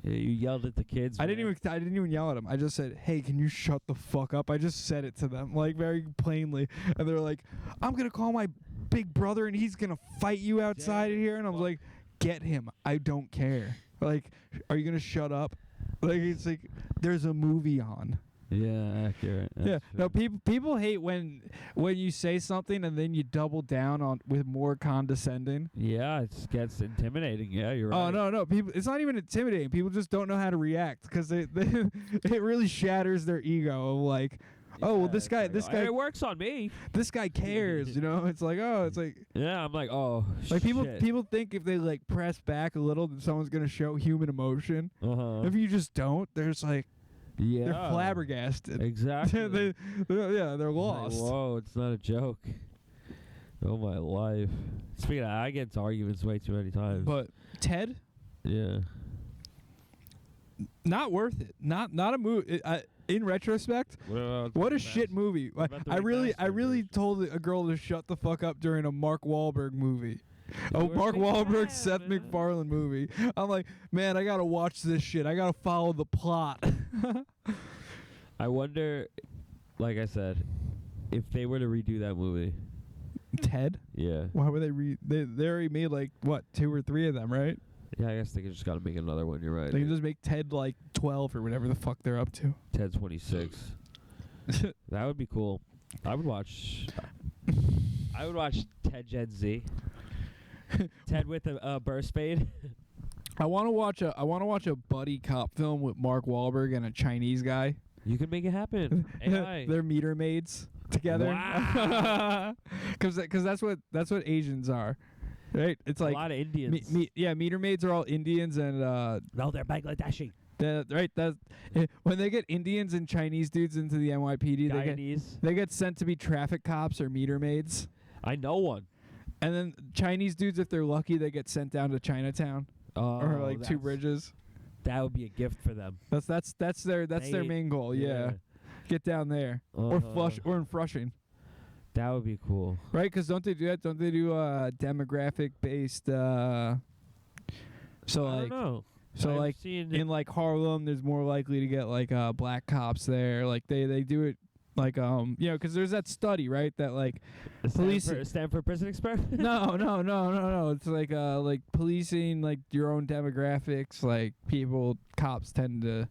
you yelled at the kids. I didn't even yell at them. I just said, "Hey, can you shut the fuck up?" I just said it to them like very plainly, and they're like, "I'm gonna call my big brother, and he's gonna fight you outside of here." And I was like, "Get him. I don't care. Like, are you gonna shut up?" Like, it's like there's a movie on. Yeah, accurate. Yeah. No, people hate when you say something and then you double down on with more condescending. Yeah, it gets intimidating. Yeah, you're right. Oh no, people. It's not even intimidating. People just don't know how to react because it really shatters their ego of like, oh well, this guy. It works on me. This guy cares, you know. It's like, Yeah, I'm like, oh. Like shit. people think if they like press back a little, that someone's gonna show human emotion. If you just don't, there's like. Yeah. They're flabbergasted. Exactly. they're lost. Like, whoa, it's not a joke. Oh, my life. Speaking of, I get into arguments way too many times. But Ted? Yeah. Not worth it. Not a movie. In retrospect, what a shit movie. I really told a girl to shut the fuck up during a Mark Wahlberg movie. Mark Wahlberg, Seth MacFarlane movie. I'm like, man, I gotta watch this shit. I gotta follow the plot. I wonder, like I said, if they were to redo that movie. Ted? Yeah. Why would they they already made like what 2 or 3 of them, right? Yeah, I guess they just gotta make another one. You're right. They can just make Ted like 12 or whatever the fuck they're up to. Ted 26. That would be cool. I would watch Ted Gen Z. Ted with a burst fade. I want to watch a buddy cop film with Mark Wahlberg and a Chinese guy. You can make it happen. AI. They're meter maids together. Wow. Because that's what Asians are, right? It's like a lot of Indians. Meter maids are all Indians and no, they're Bangladeshi. Right. When they get Indians and Chinese dudes into the NYPD, they get sent to be traffic cops or meter maids. I know one. And then Chinese dudes, if they're lucky, they get sent down to Chinatown or like Two that's- Bridges. That would be a gift for them. That's their main goal. Yeah. Get down there or in Flushing. That would be cool. Right? Because don't they do that? Don't they do demographic based? So I don't know. So I've like seen in like Harlem, there's more likely to get like black cops there. Like they do it like because there's that study, right, that like police Stanford Prison Experiment. no. It's like policing like your own demographics. Like cops tend to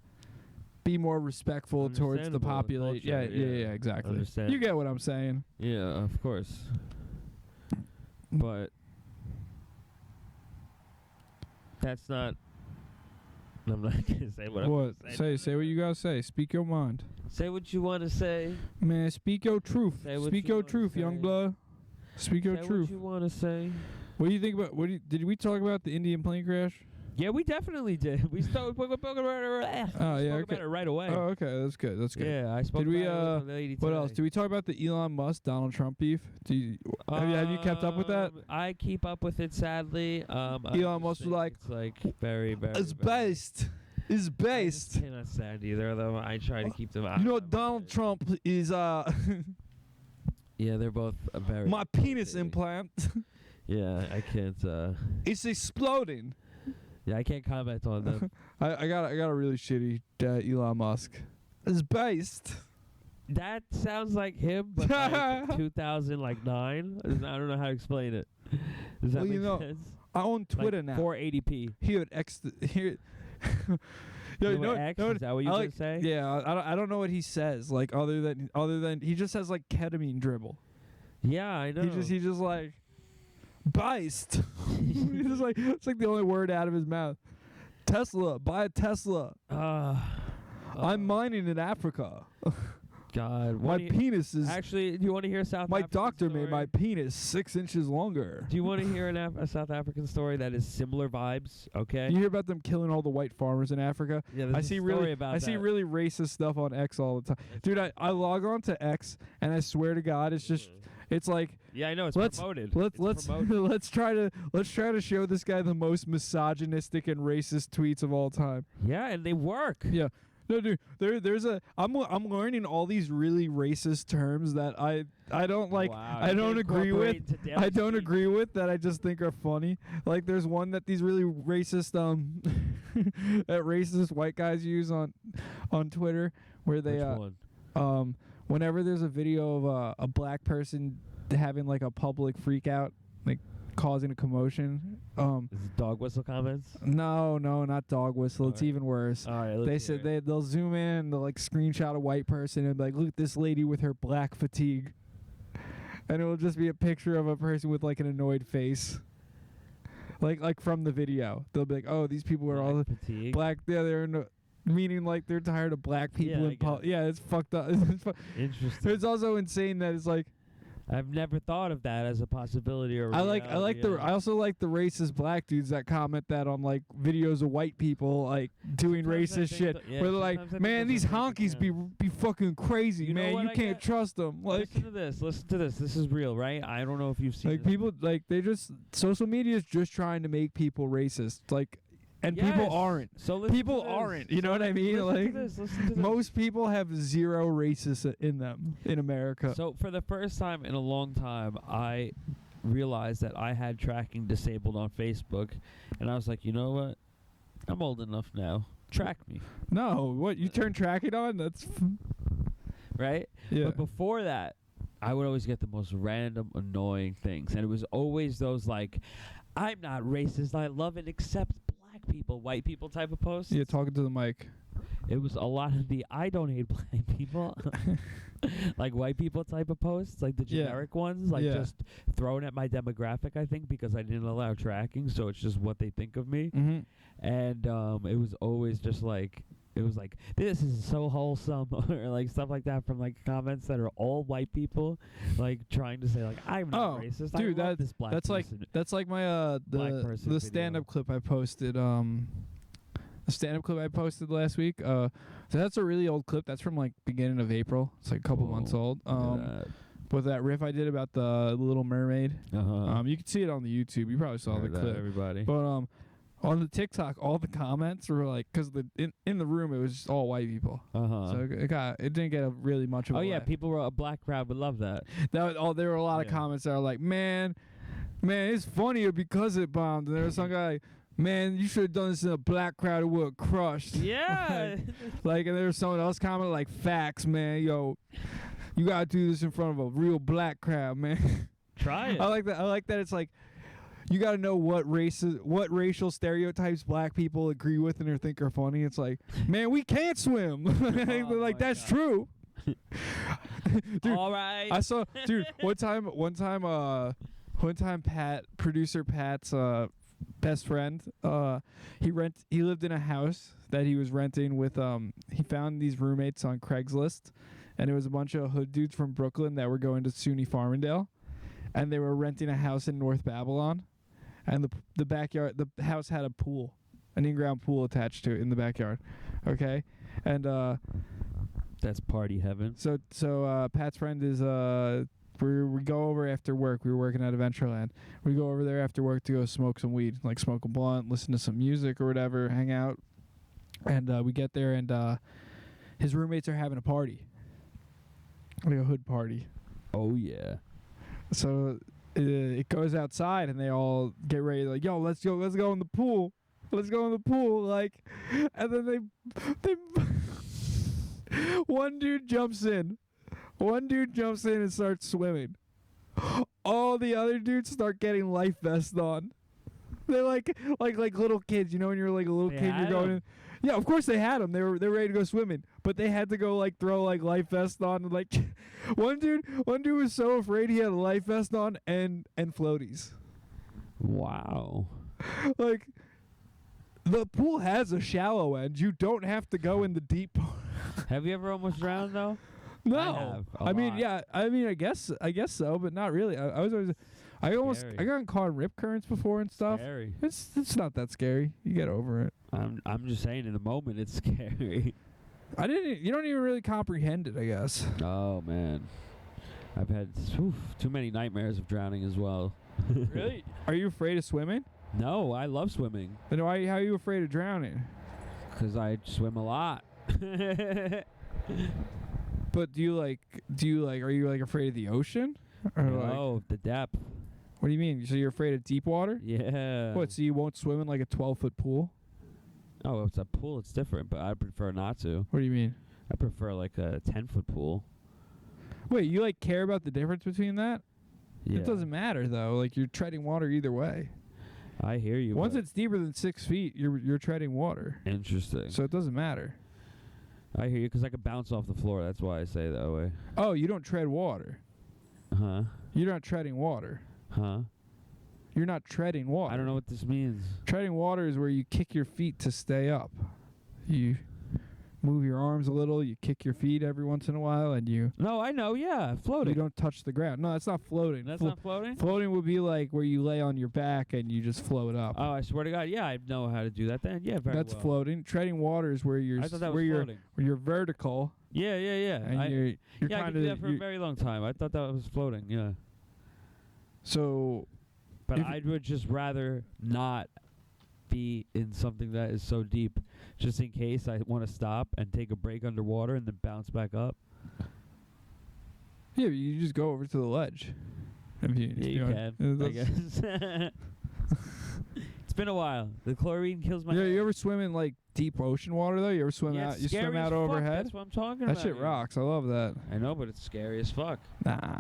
be more respectful towards the Understandable, population. culture, Yeah, exactly. Understand. You get what I'm saying? Yeah, of course. But that's not. I'm not gonna say what I'm What? gonna Say what you gotta say. Speak your mind. Say what you want to say. Man, speak your truth. Say what Speak you your wanna truth, say. young blood. Speak your Say truth. what you want to say. What do you think about? Did we talk about the Indian plane crash? Yeah, we definitely did. We spoke about it right away. Oh, okay, that's good. That's good. Yeah, I spoke Did we, about it with a lady What today. else? Did we talk about the Elon Musk Donald Trump beef? Have you kept up with that? I keep up with it, sadly. Elon Musk was like, it's like very, very. It's very- based. It's I just based. cannot stand either of them. I try to keep them out. You know, of my Donald mind. Trump is Yeah, they're both very. my penis crazy. implant. Yeah, I can't. It's exploding. Yeah, I can't comment on them. I got a really shitty Elon Musk. It's based. That sounds like him, but like 2009. I don't know how to explain it. Does that Well, make you know, sense? I own Twitter Like now. 480p. Here at X. Here. You know what, X? Is that what you I were like, gonna say? Yeah, I don't know what he says. Like other than he just has like ketamine dribble. Yeah, I know. He just like based. He's just like it's like the only word out of his mouth. Tesla, buy a Tesla. I'm mining in Africa. God. My penis is. Actually, do you want to hear a South My African doctor story? made my penis 6 inches longer. Do you want to hear a South African story that is similar vibes? Okay. You hear about them killing all the white farmers in Africa? Yeah, there's I a see story really, about I see that. really racist stuff on X all the time, dude. I log on to X and I swear to God, it's just, it's like Yeah, I know it's let's promoted. let's promoted. let's try to show this guy the most misogynistic and racist tweets of all time. Yeah, and they work. Yeah. No, dude. I'm learning all these really racist terms that I don't like. Wow, I you don't can agree incorporate with. into daily I don't speech. agree with that. I just think are funny. Like there's one that these really racist that racist white guys use on Twitter where they Which one? whenever there's a video of a black person having like a public freak out, like causing a commotion. Is it dog whistle comments? No, not dog whistle. It's Alright. even worse. All right, They said they'll zoom in and they'll like screenshot a white person and be like, look at this lady with her black fatigue. And it will just be a picture of a person with like an annoyed face. Like from the video. They'll be like, oh, these people are all fatigue. black. Yeah, meaning like they're tired of black people Yeah, in public. Yeah, it's fucked up. Interesting. It's also insane that it's like I've never thought of that as a possibility or. I also like the racist black dudes that comment that on like videos of white people like doing Sometimes I racist think shit. th- yeah, Where they're like, sometimes I think man, those these are fake honkies be fucking crazy, You know man. what You I can't get? trust them. Like, Listen to this. Listen to this. This is real, right? I don't know if you've seen. like this. people like they just social media is just trying to make people racist. Like, and people Yes. aren't. So listen People to this. aren't. You know what I mean? Listen Like to this. Listen to this. most people have zero racists in them in America. So for the first time in a long time, I realized that I had tracking disabled on Facebook, and I was like, you know what? I'm old enough now. Track me, No, what you turn tracking on? That's right? yeah. But before that, I would always get the most random, annoying things, and it was always those like, I'm not racist. I love and accept black people, white people type of posts. Yeah, talking to the mic. It was a lot of the I don't hate black people, like white people type of posts, like the Yeah. generic ones, like Yeah. just thrown at my demographic, I think, because I didn't allow tracking, so it's just what they think of me. Mm-hmm. And it was always just like, it was like, this is so wholesome, or like stuff like that from like comments that are all white people, like trying to say like, I'm not racist. Dude, I love this black that's like person. my Black person the video. stand-up clip I posted. The stand-up clip I posted last week. So that's a really old clip. That's from like beginning of April. It's like a couple months old. Look at that. with that riff I did about the Little Mermaid. You can see it on the YouTube. You probably saw the clip. Everybody. But on the TikTok, all the comments were like, because in the room it was just all white people. So it didn't get really much of a laugh. People were a black crowd would love that. There were a lot of comments that were like, man, it's funnier because it bombed. And there was some guy, man, you should have done this in a black crowd, it would have crushed. Yeah. and there was someone else commenting like, facts, man, yo, you gotta do this in front of a real black crowd, man. Try it. I like that. It's like, you gotta know what racial stereotypes black people agree with and or think are funny. It's like, man, we can't swim. Like that's true. Dude, all right. I saw, dude. One time, producer Pat's best friend, he lived in a house that he was renting with. He found these roommates on Craigslist, and it was a bunch of hood dudes from Brooklyn that were going to SUNY Farmingdale, and they were renting a house in North Babylon. And the backyard, the house had a pool, an in-ground pool attached to it in the backyard. Okay, and that's party heaven. So Pat's friend is we go over after work. We were working at Adventureland. We go over there after work to go smoke some weed, like smoke a blunt, listen to some music or whatever, hang out. And we get there, and his roommates are having a party, like a hood party. Oh yeah. So it goes outside, and they all get ready, like, yo, let's go in the pool. Let's go in the pool, like, and then they one dude jumps in and starts swimming. All the other dudes start getting life vests on. They're like little kids, you know, when you're like a little kid, you're going in. Yeah, of course they had them. They're ready to go swimming, but they had to go like throw like life vests on. And, like one dude was so afraid he had a life vest on and floaties. Wow. Like the pool has a shallow end. You don't have to go in the deep part. Have you ever almost drowned though? No. I mean, I guess so, but not really. I got caught in rip currents before and stuff. Scary. It's not that scary. You get over it. I'm just saying, in the moment, it's scary. You don't even really comprehend it, I guess. Oh man, I've had too many nightmares of drowning as well. Really? Are you afraid of swimming? No, I love swimming. Then how are you afraid of drowning? Because I swim a lot. But are you like afraid of the ocean? Or no, the depth. What do you mean? So you're afraid of deep water? Yeah. What, so you won't swim in like a 12-foot pool? Oh, it's a pool, it's different, but I prefer not to. What do you mean? I prefer like a 10-foot pool. Wait, you like care about the difference between that? Yeah. It doesn't matter though. Like you're treading water either way. I hear you. Once it's deeper than 6 feet, you're treading water. Interesting. So it doesn't matter. I hear you, because I could bounce off the floor. That's why I say it that way. Oh, you don't tread water. Huh? You're not treading water. Huh? You're not treading water. I don't know what this means. Treading water is where you kick your feet to stay up. You move your arms a little, you kick your feet every once in a while, and you... No, I know, yeah, floating. You don't touch the ground. No, that's not floating. That's not floating? Floating would be like where you lay on your back and you just float up. Oh, I swear to God, yeah, I know how to do that then. Yeah, very That's well. floating. Treading water is where you're... I thought that was floating. Where you're vertical. Yeah. And you're I could do that for a very long time. I thought that was floating, yeah. So... But I would just rather not be in something that is so deep, just in case I want to stop and take a break underwater and then bounce back up. Yeah, you just go over to the ledge. You can, I guess. It's been a while. The chlorine kills my... Yeah, you ever swim in like deep ocean water though? You ever swim out? You swim out overhead? That's what I'm talking about. That shit rocks. I love that. I know, but it's scary as fuck. Nah.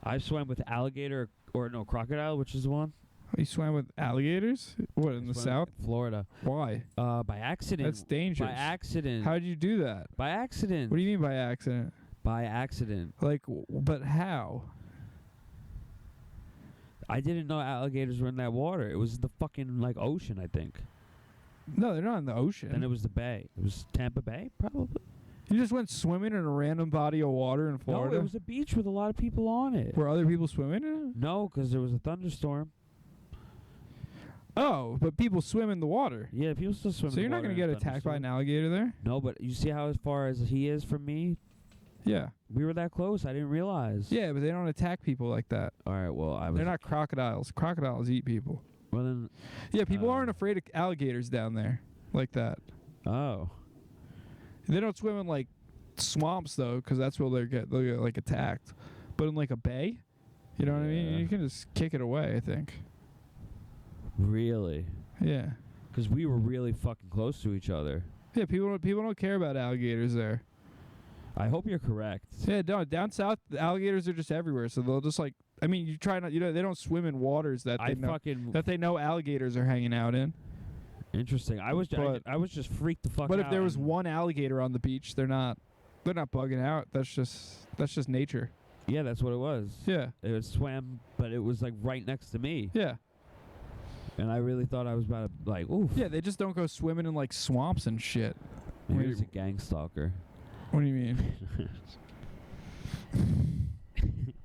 I swam with alligator, or no, crocodile, which is the one. You swam with alligators? What, in the south? In Florida. Why? By accident. That's dangerous. By accident. How'd you do that? By accident. What do you mean by accident? By accident. Like, but how? I didn't know alligators were in that water. It was the fucking, like, ocean, I think. No, they're not in the ocean. Then it was the bay. It was Tampa Bay, probably. You just went swimming in a random body of water in Florida? No, it was a beach with a lot of people on it. Were other people swimming in it? No, because there was a thunderstorm. Oh, but people swim in the water. Yeah, people still swim in the water. So you're not going to get attacked by an alligator there? No, but you see how as far as he is from me? Yeah. We were that close. I didn't realize. Yeah, but they don't attack people like that. All right. Well, They're not crocodiles. Crocodiles eat people. Well then. Yeah, people aren't afraid of alligators down there like that. Oh. They don't swim in like swamps though, because that's where they'll get like attacked. But in like a bay, you know what I mean? Yeah. You can just kick it away, I think. Really? Yeah. Because we were really fucking close to each other. Yeah, people don't care about alligators there. I hope you're correct. Yeah, down south, the alligators are just everywhere. So they'll just like, I mean, you try not, they don't swim in waters that they know alligators are hanging out in. Interesting. I was just freaked the fuck out. But if there was one alligator on the beach, they're not bugging out. That's just nature. Yeah, that's what it was. Yeah. It swam, but it was like right next to me. Yeah. And I really thought I was about to like, oof. Yeah, they just don't go swimming in like swamps and shit. Maybe he's a gang stalker. What do you mean?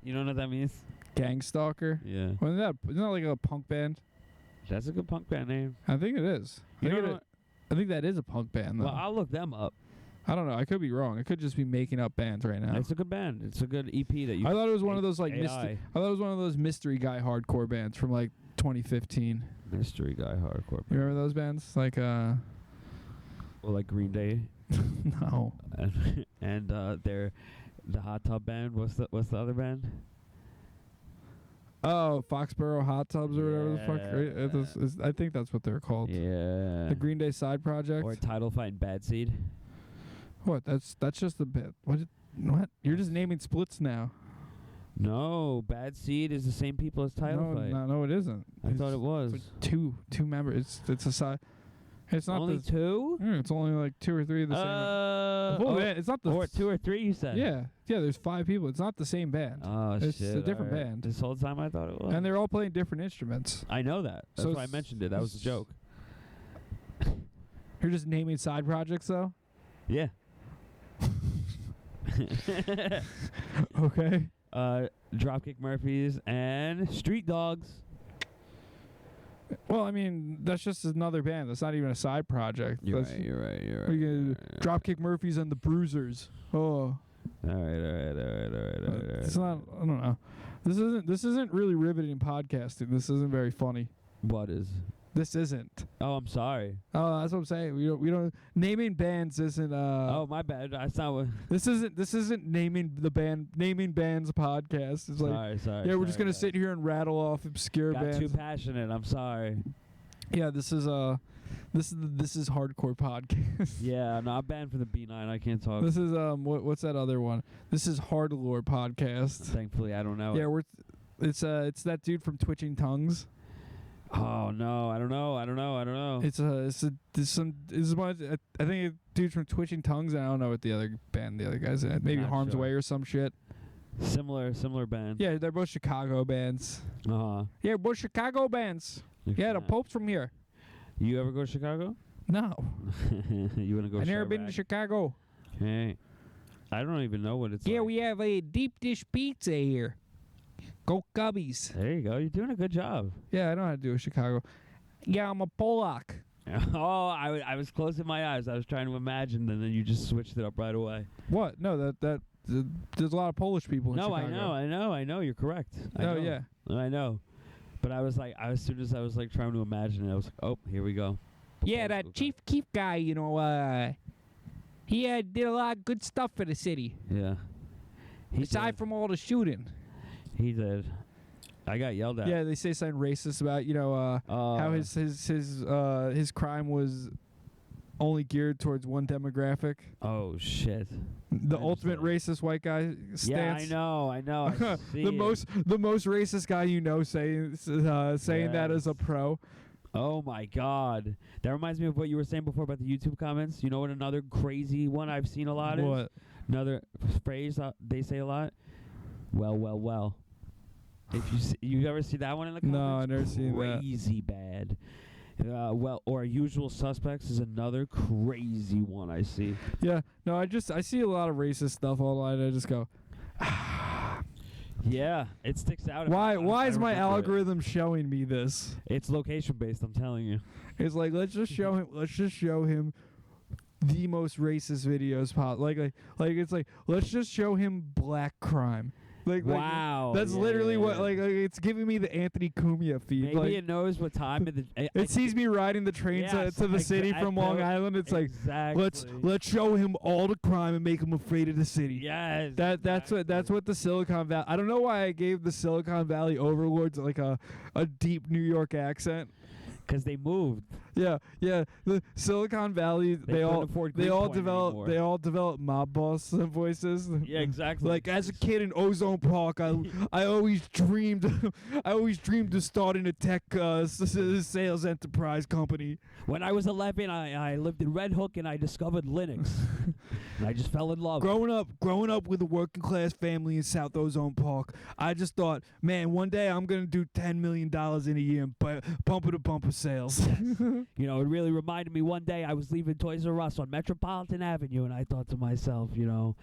You don't know what that means? Gang stalker? Yeah. Well, isn't that like a punk band? That's a good punk band name. I think it is. I think that is a punk band though. Well, I'll look them up. I don't know. I could be wrong. I could just be making up bands right now. It's a good band. It's a good EP that you. I thought it was one of those like AI. I thought it was one of those mystery guy hardcore bands from like 2015. Mystery guy hardcore. You remember those bands? Like Well, like Green Day. No. And they're the Hot Tub Band. What's the other band? Oh, Foxborough Hot Tubs or whatever the fuck. Right? I think that's what they're called. Yeah. The Green Day side project. Or Title Fight and Bad Seed. What? That's just a bit. What? You're just naming splits now. No, Bad Seed is the same people as Title Fight. No, it isn't. I thought it was. It's like two members. It's a side. It's not only two. It's only like two or three of the same. It's not the or two or three. You said. Yeah. There's 5 people. It's not the same band. Oh it's shit! a different band. This whole time I thought it was. And they're all playing different instruments. I know that. That's why I mentioned it. That was a joke. You're just naming side projects though. Yeah. Okay. Dropkick Murphys and Street Dogs. Well, I mean, that's just another band. That's not even a side project. You're right. Dropkick Murphys and the Bruisers. Oh. All right. It's not. I don't know. This isn't really riveting podcasting. This isn't very funny. What is? This isn't. Oh, I'm sorry. Oh, that's what I'm saying. We don't naming bands isn't. Oh, my bad. That's not what. This isn't naming bands podcast. It's like sorry. Yeah, we're just gonna sit here and rattle off obscure Got bands. too passionate. I'm sorry. Yeah, this is hardcore podcast. Yeah, no, I'm banned from the B9. I can't talk. This is what's that other one? This is Hard Lore podcast. Thankfully, I don't know. Yeah, it's that dude from Twitching Tongues. Oh no, I don't know. It's I think a dude from Twitching Tongues, and I don't know what the other guy's in it. Maybe Not Harm's sure. Way or some shit. Similar band. Yeah, they're both Chicago bands. Uh-huh. Yeah, both Chicago bands. Yeah, the Pope's from here. You ever go to Chicago? No. You want to go? I've never been to Chicago. Okay. I don't even know what it's like. Yeah, we have a deep dish pizza here. Go Cubbies. There you go. You're doing a good job. Yeah, I know how to do a Chicago. Yeah, I'm a Polak. Oh, I was closing my eyes. I was trying to imagine, and then you just switched it up right away. What? No, there's a lot of Polish people in Chicago. No, I know. You're correct. Yeah. I know. But I was like, as soon as I was like trying to imagine it, I was like, oh, here we go. Yeah, that Chief Keef guy, he did a lot of good stuff for the city. Yeah. Aside from all the shooting. He did. I got yelled at. Yeah, they say something racist about how his crime was only geared towards one demographic. Oh shit! The ultimate racist white guy stance. Yeah, I know. I see the most racist guy saying that as a pro. Oh my God, that reminds me of what you were saying before about the YouTube comments. You know what? Another crazy one I've seen a lot is another phrase they say a lot. Well. If you ever see that one in the comments? No, I've never seen that. Crazy bad. Or Usual Suspects is another crazy one I see. Yeah, no, I see a lot of racist stuff online. I just go, yeah, it sticks out. Why is my algorithm showing me this? It's location based. I'm telling you. It's like let's just show him the most racist videos possible. Like it's like, let's just show him black crime. Wow. That's Yeah, literally yeah, what yeah. like it's giving me the Anthony Cumia feed. Maybe Like, it knows what time of the. it sees me riding the train Yes, to the city from Long Island. It's like, exactly. let's show him all the crime and make him afraid of the city. Yes. That's what the Silicon Valley. I don't know why I gave the Silicon Valley overlords like a deep New York accent. Because they moved. Yeah. The Silicon Valley, they couldn't all afford develop Greenpoint mob boss voices. Yeah, exactly. Like as a kid in Ozone Park, I always dreamed of starting a tech sales enterprise company. When I was 11, I lived in Red Hook and I discovered Linux. And I just fell in love. Growing up with a working class family in South Ozone Park, I just thought, man, one day I'm gonna do $10 million in a year and bumper to bumper sales. You know, it really reminded me one day I was leaving Toys R Us on Metropolitan Avenue, and I thought to myself, you know,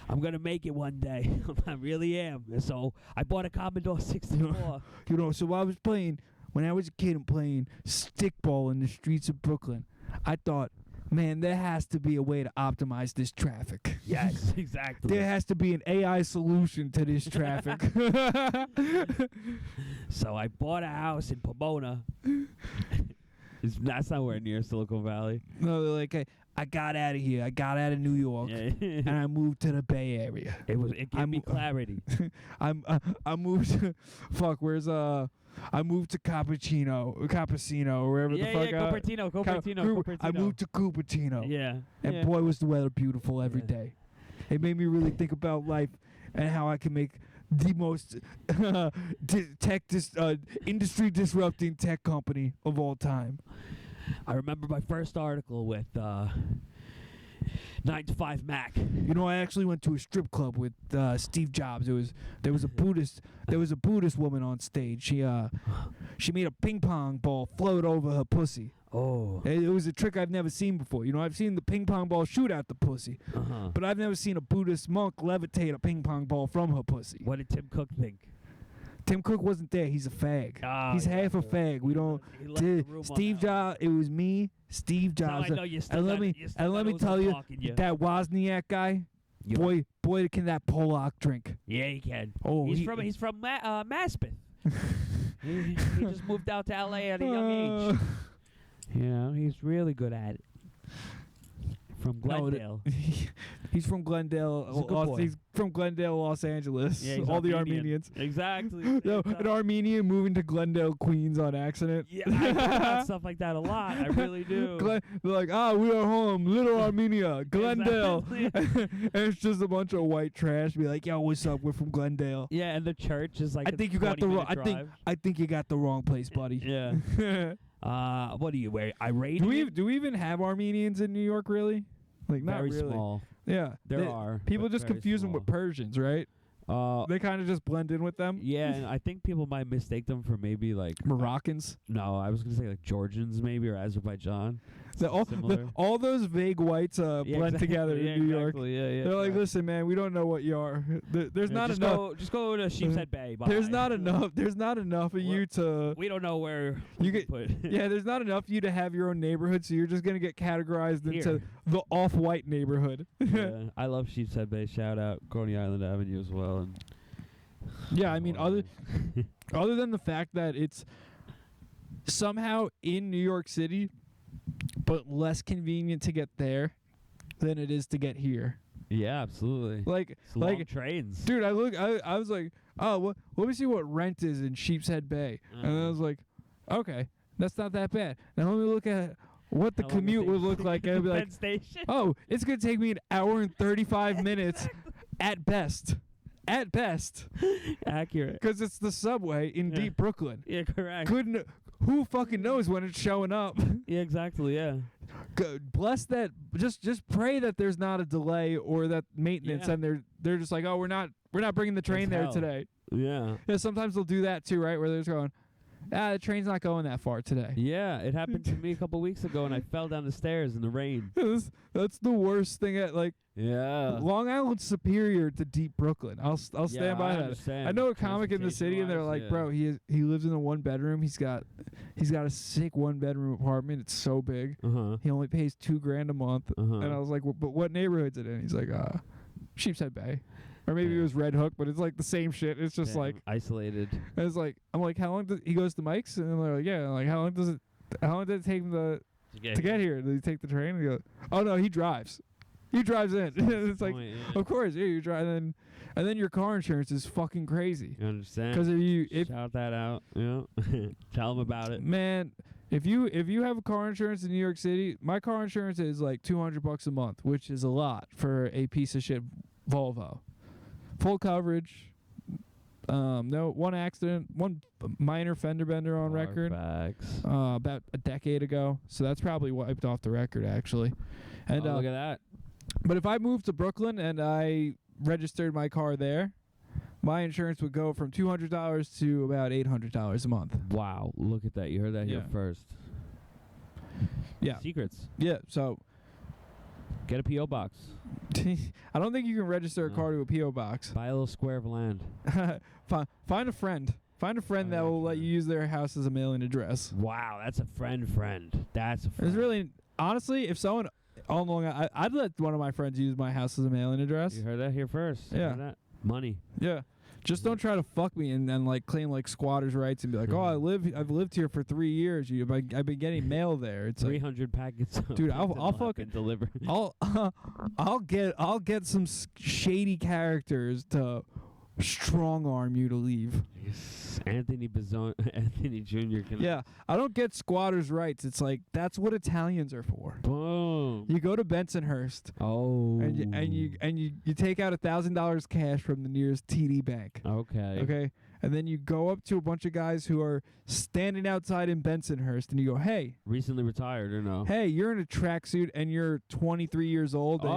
I'm going to make it one day. I really am. And so I bought a Commodore 64. You know, so when I was a kid and playing stickball in the streets of Brooklyn, I thought, man, there has to be a way to optimize this traffic. Yes, exactly. There has to be an AI solution to this traffic. So I bought a house in Pomona. That's nowhere near Silicon Valley. No, they're like, hey, I got out of here. I got out of New York, Yeah. and I moved to the Bay Area. It gave me clarity. I moved to, I moved to Cappuccino, or wherever the fuck. Cupertino. I moved to Cupertino. Yeah. And yeah. boy, was the weather beautiful every Yeah. day. It made me really think about life and how I can make the most industry disrupting tech company of all time. I remember my first article with 9 to 5 Mac. You know, I actually went to a strip club with Steve Jobs. There was a Buddhist woman on stage. She made a ping pong ball float over her pussy. Oh. It was a trick I've never seen before. You know, I've seen the ping pong ball shoot out the pussy, but I've never seen a Buddhist monk levitate a ping pong ball from her pussy. What did Tim Cook think? Tim Cook wasn't there. He's a fag. Oh, He's half a fag. We don't. He left the room on Steve that one. Jobs. It was me, Steve That's how Jobs. I know you still and got let me it. You still let got me Ozone tell you, Park in you. that Wozniak guy. You- Boy, can that Polak drink. Yeah, he can. Oh, he's from Maspeth. he just moved out to LA at a young age. You know, he's really good at it. From Glendale. He's from Glendale. He's a good boy. He's from Glendale, Los Angeles. Yeah, he's all the Armenian. Armenians. Exactly. No, an Armenian moving to Glendale, Queens on accident. Yeah, I think about stuff like that a lot. I really do. They're like, we are home, Little Armenia, Glendale. Exactly. And it's just a bunch of white trash. Be like, yo, what's up? We're from Glendale. Yeah, and the church is like I think you got the wrong. I think you got the wrong place, buddy. Yeah. What do you wear? Iranian? Do we even have Armenians in New York? Really? Like not Very really. small. Yeah, There are. People but just very confuse them with small. Persians, right? They kind of just blend in with them. Yeah, and I think people might mistake them for maybe like Moroccans. No, I was gonna say like Georgians maybe or Azerbaijan. All all those vague whites blend exactly. together in Yeah, New York. exactly. Yeah. They're like, listen, man, we don't know what you are. There's not just enough. Just go to Sheepshead Bay. Bye. There's not enough. There's not enough of you to. We don't know where You we get. put. Yeah, there's not enough of you to have your own neighborhood, so you're just gonna get categorized into Here. the off-white neighborhood. Yeah, I love Sheepshead Bay. Shout out Coney Island Avenue as well. And Yeah, I mean, other than the fact that it's somehow in New York City, but less convenient to get there than it is to get here. yeah, absolutely. Like, It's long trains. dude, I was like, oh, let me see what rent is in Sheepshead Bay, and then I was like, okay, that's not that bad. Now let me look at what the How long it commute would takes look to like, get and I'd to be Penn like, Station. oh, it's gonna take me an hour and 35 minutes at best. At best, Accurate. because it's the subway in Yeah. deep Brooklyn. Yeah, correct. Who fucking knows when it's showing up? Yeah, exactly. Yeah. Bless that. Just pray that there's not a delay or that maintenance, Yeah. and they're just like, oh, we're not bringing the train As there hell. today. Yeah. Yeah, sometimes they'll do that too, right? Where they're just going, the train's not going that far today. Yeah, it happened to me a couple weeks ago, and I fell down the stairs in the rain. That's the worst thing. Yeah. Long Island's superior to deep Brooklyn. I'll stand by that. Understand. I know a comic in the city, and they're like, bro, he lives in a 1-bedroom. He's got a sick 1-bedroom apartment. It's so big. He only pays $2,000 a month. And I was like, well, but what neighborhood's it in? He's like, Sheepshead Bay. Or maybe it was Red Hook, but it's like the same shit. It's just like isolated. And it's like, I'm like, how long does he goes to Mike's? And they're like, yeah. I'm like, how long did it take him to get here? Did he take the train? And he goes, oh no, he drives. He drives in. It's like, of course, yeah, you drive. And then your car insurance is fucking crazy. You understand? Because if shout that out, tell them about it, man. If you have a car insurance in New York City, my car insurance is like $200 a month, which is a lot for a piece of shit Volvo. Full coverage. No one accident, one minor fender bender on record. About a decade ago. So that's probably wiped off the record actually. And look at that. But if I moved to Brooklyn and I registered my car there, my insurance would go from $200 to about $800 a month. Wow, look at that. You heard that here first. Yeah. Secrets. Yeah, so get a P.O. box. I don't think you can register a car to a P.O. box. Buy a little square of land. Find a friend. Find a friend that will let you use their house as a mailing address. Wow, that's a friend. That's a friend. It's really, honestly, if someone all along, I'd let one of my friends use my house as a mailing address. You heard that here first. Yeah. You heard that? Money. Yeah. Just don't try to fuck me and like claim like squatters' rights and be like, oh, I've lived here for 3 years. I've been getting mail there. It's 300 packets. Dude, I'll fucking deliver. I'll get some shady characters to strong arm you to leave. Anthony Jr. Yeah, I don't get squatters' rights. It's like that's what Italians are for. Boom. You go to Bensonhurst. Oh. And you take out $1,000 cash from the nearest TD bank. Okay. Okay. And then you go up to a bunch of guys who are standing outside in Bensonhurst, and you go, "Hey, recently retired or no? Hey, you're in a tracksuit and you're 23 years old." And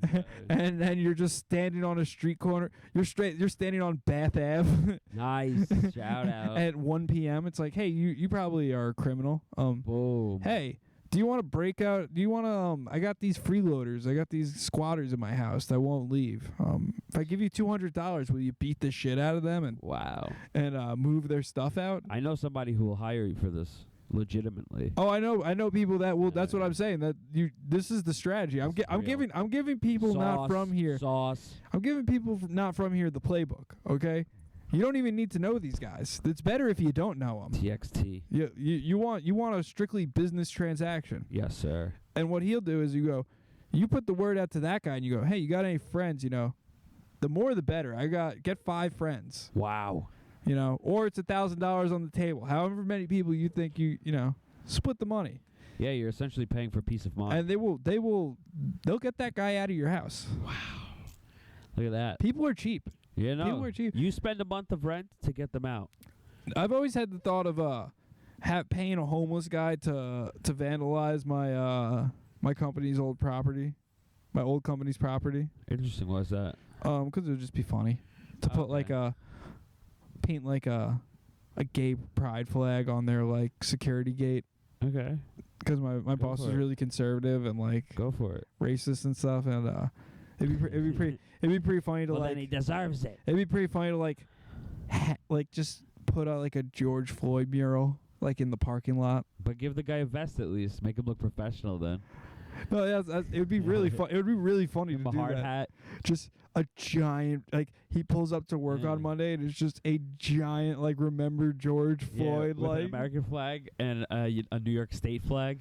okay. and then you're just standing on a street corner. You're standing on Bath Ave. Nice. Shout out. At 1 p.m. It's like, hey, you probably are a criminal. Boom. Hey, do you want to break out? Do you want to? I got these freeloaders. I got these squatters in my house that won't leave. If I give you $200, will you beat the shit out of them and move their stuff out? I know somebody who will hire you for this legitimately. Oh, I know people that will. That's what I'm saying. That this is the strategy. I'm giving people not from here. I'm giving people not from here the playbook. Okay. You don't even need to know these guys. It's better if you don't know them. TXT. You want a strictly business transaction. Yes, sir. And what he'll do is you put the word out to that guy and you go, hey, you got any friends? The more the better. Get 5 friends. Wow. Or it's $1,000 on the table. However many people you think split the money. Yeah, you're essentially paying for peace of mind. And they'll get that guy out of your house. Wow. Look at that. People are cheap. People are cheap. You spend a month of rent to get them out. I've always had the thought of paying a homeless guy to vandalize my company's old property, my old company's property. Interesting. Why's that? Because it would just be funny to put paint like a gay pride flag on their like security gate. Okay. Because my boss is really conservative and like go for it, racist and stuff, and it'd be pretty funny to well, then he deserves it. It'd be pretty funny to like just put out like a George Floyd mural like in the parking lot. But give the guy a vest at least. Make him look professional then. No, it would be really fun. It would be really funny to do a hard that. Hat. Just a giant he pulls up to work on Monday and it's just a giant remember George Floyd with an American flag and a New York State flag.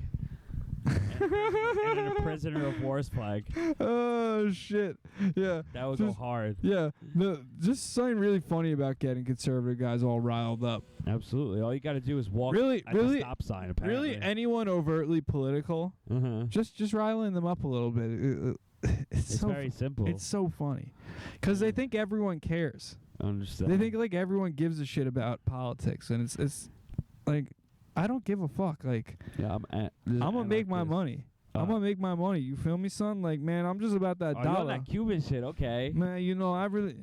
and a prisoner of war's flag. Oh shit! Yeah, that would go hard. Yeah, no, just something really funny about getting conservative guys all riled up. Absolutely, all you got to do is walk at the stop sign. Apparently, really, anyone overtly political, just riling them up a little bit. It's so very simple. It's so funny because they think everyone cares. Understand? They think everyone gives a shit about politics, and it's like. I don't give a fuck. I'm gonna make my money. I'm gonna make my money. You feel me, son? Like, man, I'm just about that You on dollar. that Cuban shit, okay. Man, you know,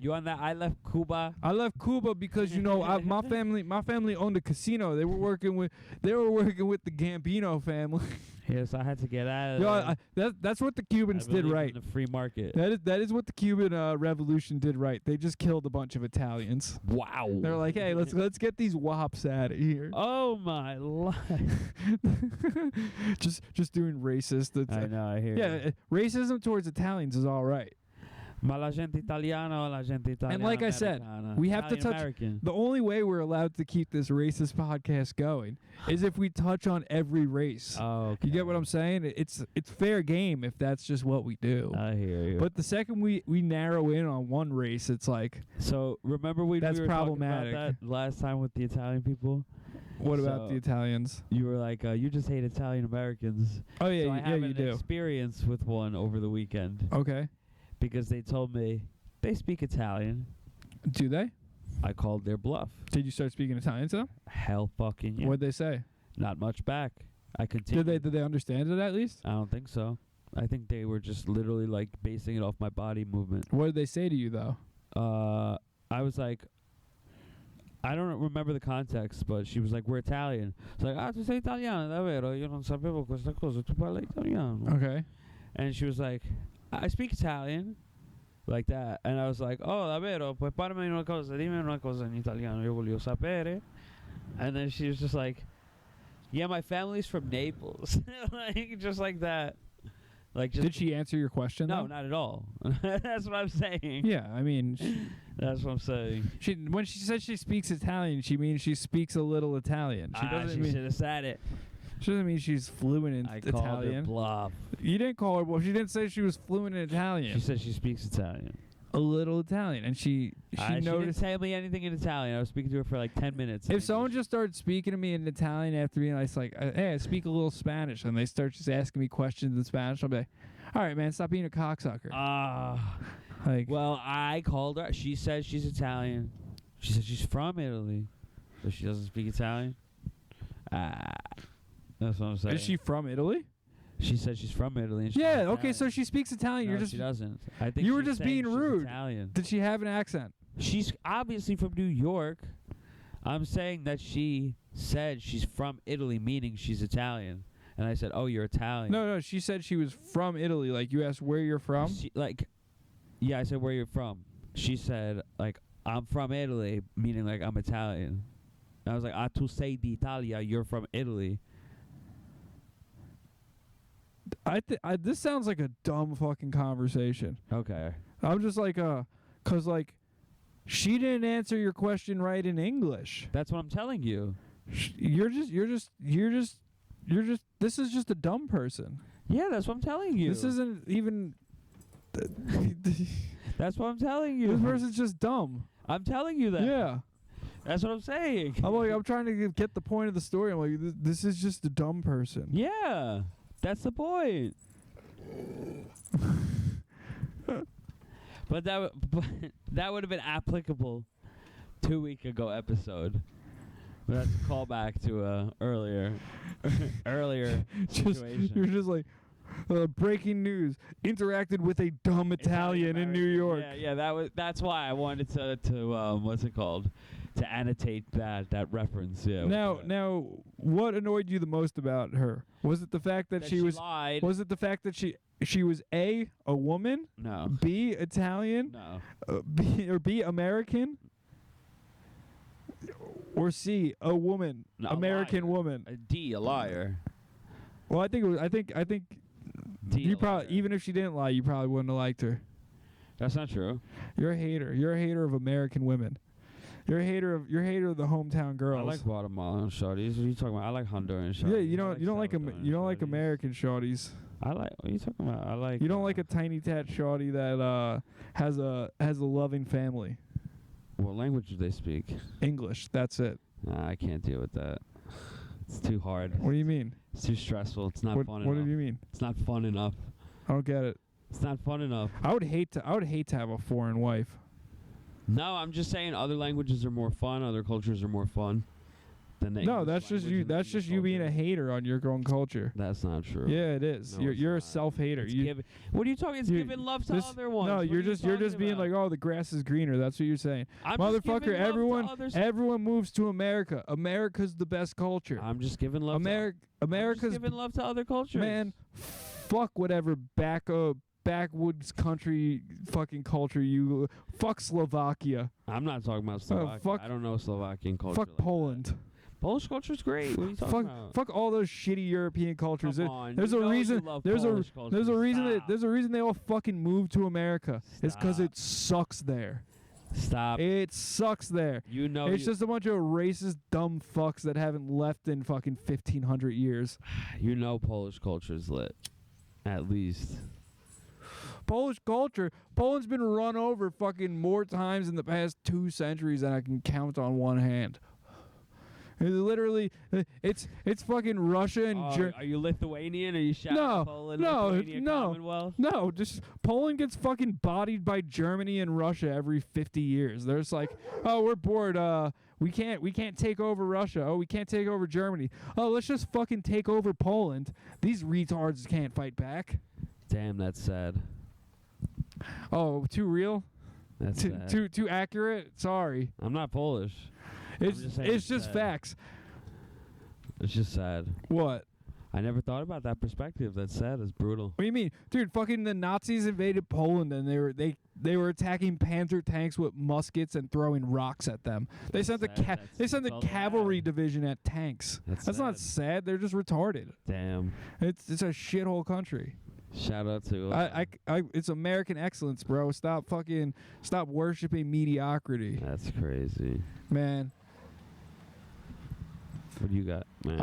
You on that I left Cuba? I left Cuba because my family owned a casino. They were working with the Gambino family. Yes, I had to get out of Yo, there. that's what the Cubans I did believe right. in the free market. That is what the Cuban Revolution did right. They just killed a bunch of Italians. Wow. They're like, hey, let's get these wops out of here. Oh my life. just doing racist. I know, I hear Yeah, you. racism towards Italians is all right. Ma la gente italiana, la gente italiana. And like I said, americana. we have to Italian touch. American. The only way we're allowed to keep this racist podcast going is if we touch on every race. Oh, okay. You get what I'm saying? It's fair game if that's just what we do. I hear you. But the second we narrow in on one race, it's like, so remember That's we were problematic. talking about that last time with the Italian people? what about So- the Italians? You were like, you just hate Italian Americans. Oh yeah, so I yeah, have you an do. experience with one over the weekend Okay. because they told me they speak Italian. Do they? I called their bluff. Did you start speaking Italian to them? Hell fucking yeah. What'd they say? Not much back. I continued. Did they understand it at least? I don't think so. I think they were just literally like basing it off my body movement. What did they say to you though? I was like, I don't remember the context, but she was like, we're Italian. It's like, tu sei italiano, davvero? Io non sapevo questa cosa, tu parli italiano. Okay. And she was like, I speak Italian. Like that. And I was like, oh, davvero? Poi parlami una cosa, dimmi una cosa in italiano, io voglio sapere. And then she was just like, yeah, my family's from Naples. Like, just like that. Like, just Did she answer your question? No, though? not at all. That's what I'm saying. Yeah, I mean, That's what I'm saying. when she says she speaks Italian, she means she speaks a little Italian. She doesn't She mean should have said it. she doesn't mean she's fluent in I called her Italian. bluff. You didn't call her. Well, she didn't say she was fluent in Italian. She said she speaks Italian. a little Italian, and she She didn't noticed. tell me anything in Italian. I was speaking to her for like 10 minutes. If someone just started speaking to me in Italian after being like, hey, I speak a little Spanish, and they start just asking me questions in Spanish, I'll be like, all right, man, stop being a cocksucker. Like, well, I called her. She said she's Italian. She said she's from Italy, but she doesn't speak Italian. That's what I'm saying. is she from Italy? She said she's from Italy. And she's Yeah. not Okay, so Italian. she speaks Italian. No, You're just. she doesn't. I think You were she's just saying being she's rude. Italian. Did she have an accent? She's obviously from New York. I'm saying that she said she's from Italy, meaning she's Italian. And I said, "Oh, you're Italian." No. She said she was from Italy. Like, you asked where you're from. Yeah, I said, "Where you're from?" She said, like, "I'm from Italy," meaning like I'm Italian. And I was like, tu sei d'Italia, you're from Italy. This sounds like a dumb fucking conversation. Okay. I'm just like, 'cause like, she didn't answer your question right in English. That's what I'm telling you. You're just. This is just a dumb person. Yeah, that's what I'm telling you. This isn't even. That's what I'm telling you. This person's just dumb. I'm telling you that. Yeah. That's what I'm saying. I'm trying to get the point of the story. I'm like, this is just a dumb person. Yeah, that's the point. But that would have been applicable 2 week ago episode. But that's a callback to earlier situation. You're just like, breaking news: interacted with a dumb Italian in New York. Yeah. That's why I wanted to what's it called? To annotate that reference. Yeah. Now, what annoyed you the most about her? Was it the fact that she was? lied. Was it the fact that she was a woman? No. B, Italian? No. B, American? Or C, a woman, No, a American liar. woman? A liar. Well, I think D, you a probably, liar. even if she didn't lie, you probably wouldn't have liked her. That's not true. You're a hater. You're a hater of American women. You're a hater of the hometown girls. I like Guatemalan shawties. What are you talking about? I like Honduran shawties. Yeah, you don't like Salvadoran shawties. American shawties. I like. What are you talking about? I like. You don't like a tiny tat shawty that has a loving family. What language do they speak? English. That's it. Nah, I can't deal with that. It's too hard. What do you mean? It's too stressful. It's not fun enough. What do you mean? It's not fun enough. I don't get it. It's not fun enough. I would hate to have a foreign wife. No, I'm just saying other languages are more fun. Other cultures are more fun. Then the No, English that's just language you. and the That's English just you being a culture. hater on your own culture. That's not true. Yeah, it is. No, it's You're a not. self-hater. It's You, giving, what are you talking? It's you- giving love to this- other ones. no, What you're are you just being talking like, oh, the grass is greener. That's what you're saying. about? I'm just Motherfucker, giving love to everyone others. everyone moves to America. America's the best culture. I'm just giving love. America I'm America's just giving love to other cultures. man, fuck whatever backwoods country fucking culture you fuck Slovakia. I'm not talking about Slovakia. fuck- I don't know Slovakian culture. Fuck like that. Poland. Polish culture's great. What are you talking Fuck about? fuck all those shitty European cultures. Come on, There's you a know you reason love there's a Polish culture. there's a reason Stop. there's a reason they all fucking moved to America. It's cuz Stop. it sucks there. Stop. It sucks there. You know It's just a bunch of racist dumb fucks that haven't left in fucking 1500 years. you know Polish culture's lit. At least. Polish culture. Poland's been run over fucking more times in the past 2 centuries than I can count on one hand. It's literally, it's fucking Russia and Are you Lithuanian? Are you shouting No, Poland, no, Lithuania, no. Commonwealth? No, just Poland gets fucking bodied by Germany and Russia every 50 years. There's like, oh, we're bored. We can't take over Russia. Oh, we can't take over Germany. Oh, let's just fucking take over Poland. These retards can't fight back. Damn, that's sad. Oh, too real? That's sad. Too accurate? Sorry. I'm not Polish. It's just saying it's it's just sad. facts. It's just sad. What? I never thought about that perspective. That's sad. It's brutal. What do you mean? Dude, fucking the Nazis invaded Poland and they were attacking Panzer tanks with muskets and throwing rocks at them. They sent the sad. they sent the That's all cavalry bad. division at tanks. That's not sad. They're just retarded. Damn. It's a shithole country. Shout out to. It's American excellence, bro. Stop worshiping mediocrity, That's crazy. man. What do you got, man?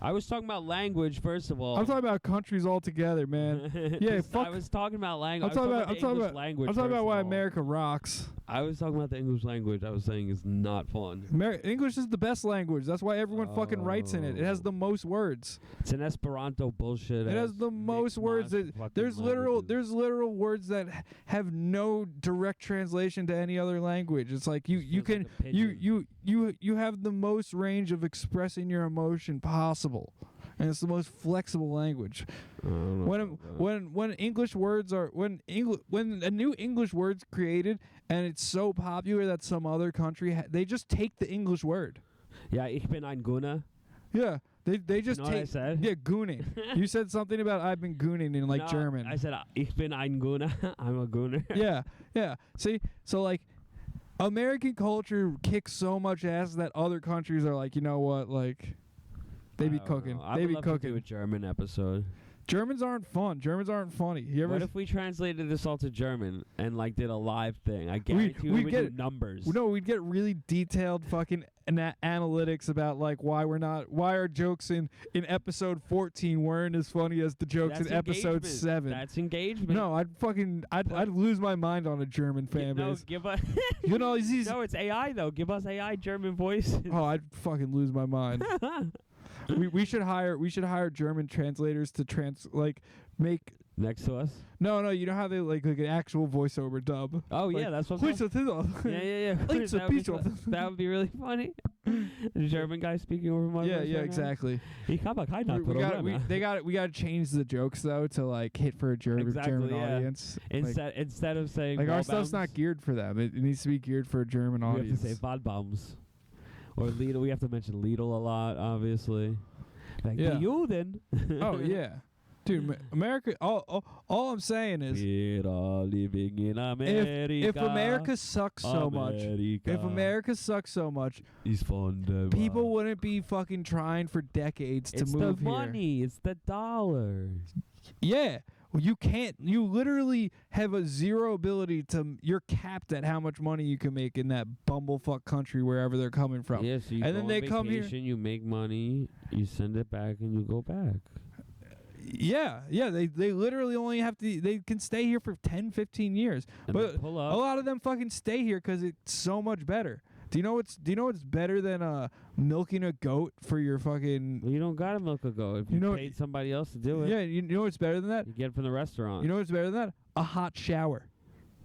I was talking about language first of all. I'm talking about countries altogether, man. Yeah, Just- fuck. I was talking about language. I'm talking about language. I'm talking first about of why all. America rocks. I was talking about the English language. I was saying it's not fun. English is the best language. That's why everyone fucking writes in it. It has the most words. It's an Esperanto bullshit. It has the most words. There's literal words that have no direct translation to any other language. It's like you Feels can like a you have the most range of expressing your emotion possible. And it's the most flexible language. When English words are when a new English word's created and it's so popular that some other country they just take the English word. Yeah, ich bin ein Gunner. Yeah, they just know what I take said? yeah gooning. You said something about I've been gooning in like No, German. I said ich bin ein Gunner. I'm a Gunner. yeah. See, so like American culture kicks so much ass that other countries are like, you know what, like they be I don't cooking. know. I They would be love to do cooking. a German episode. Germans aren't fun. Germans aren't funny. You ever What if we translated this all to German and like did a live thing? I guarantee we we'd would get- do numbers. No, we'd get really detailed fucking analytics about like why our jokes in episode 14 weren't as funny as the jokes That's in episode engagement. 7. That's engagement. No, I'd lose my mind on a German fan No, base. give us. You know, these No, it's AI though. Give us AI German voices. oh, I'd fucking lose my mind. we should hire German translators to make Next to us. no, you know how they like an actual voiceover dub. Oh Like, yeah, that's what. Yeah, yeah. It's a That would be pizza. that would be really funny. The German guy speaking over my voice Yeah, right now. exactly. Ich habe keine We Probleme. got to change the jokes though to like hit for a German Exactly, yeah. audience. Like, Instead of saying our Waldbaums, stuff's not geared for them. It needs to be geared for a German we have audience. to say Waldbaums. Or Lidl. We have to mention Lidl a lot, obviously. Like Yeah. the Juden. Oh yeah, dude, America. All I'm saying is, We're all living in America. if America sucks so much, if America sucks so much, is wunderbar. people wouldn't be fucking trying for decades It's to move the money. It's the dollar. here. Yeah. Well, you can't. You literally have a zero ability to. You're capped at how much money you can make in that bumblefuck country wherever they're coming from. Yeah, so you And go then on they come here- vacation, you make money, you send it back, and you go back. Yeah. They literally only have to. They can stay here for 10, 15 years. And But then pull a up. lot of them fucking stay here because it's so much better. Do you know what's better than milking a goat for your fucking? Well, you don't gotta milk a goat. If you, You know- paid somebody else to do it, Yeah, you know what's better than that? you get it from the restaurant. You know what's better than that? A hot shower.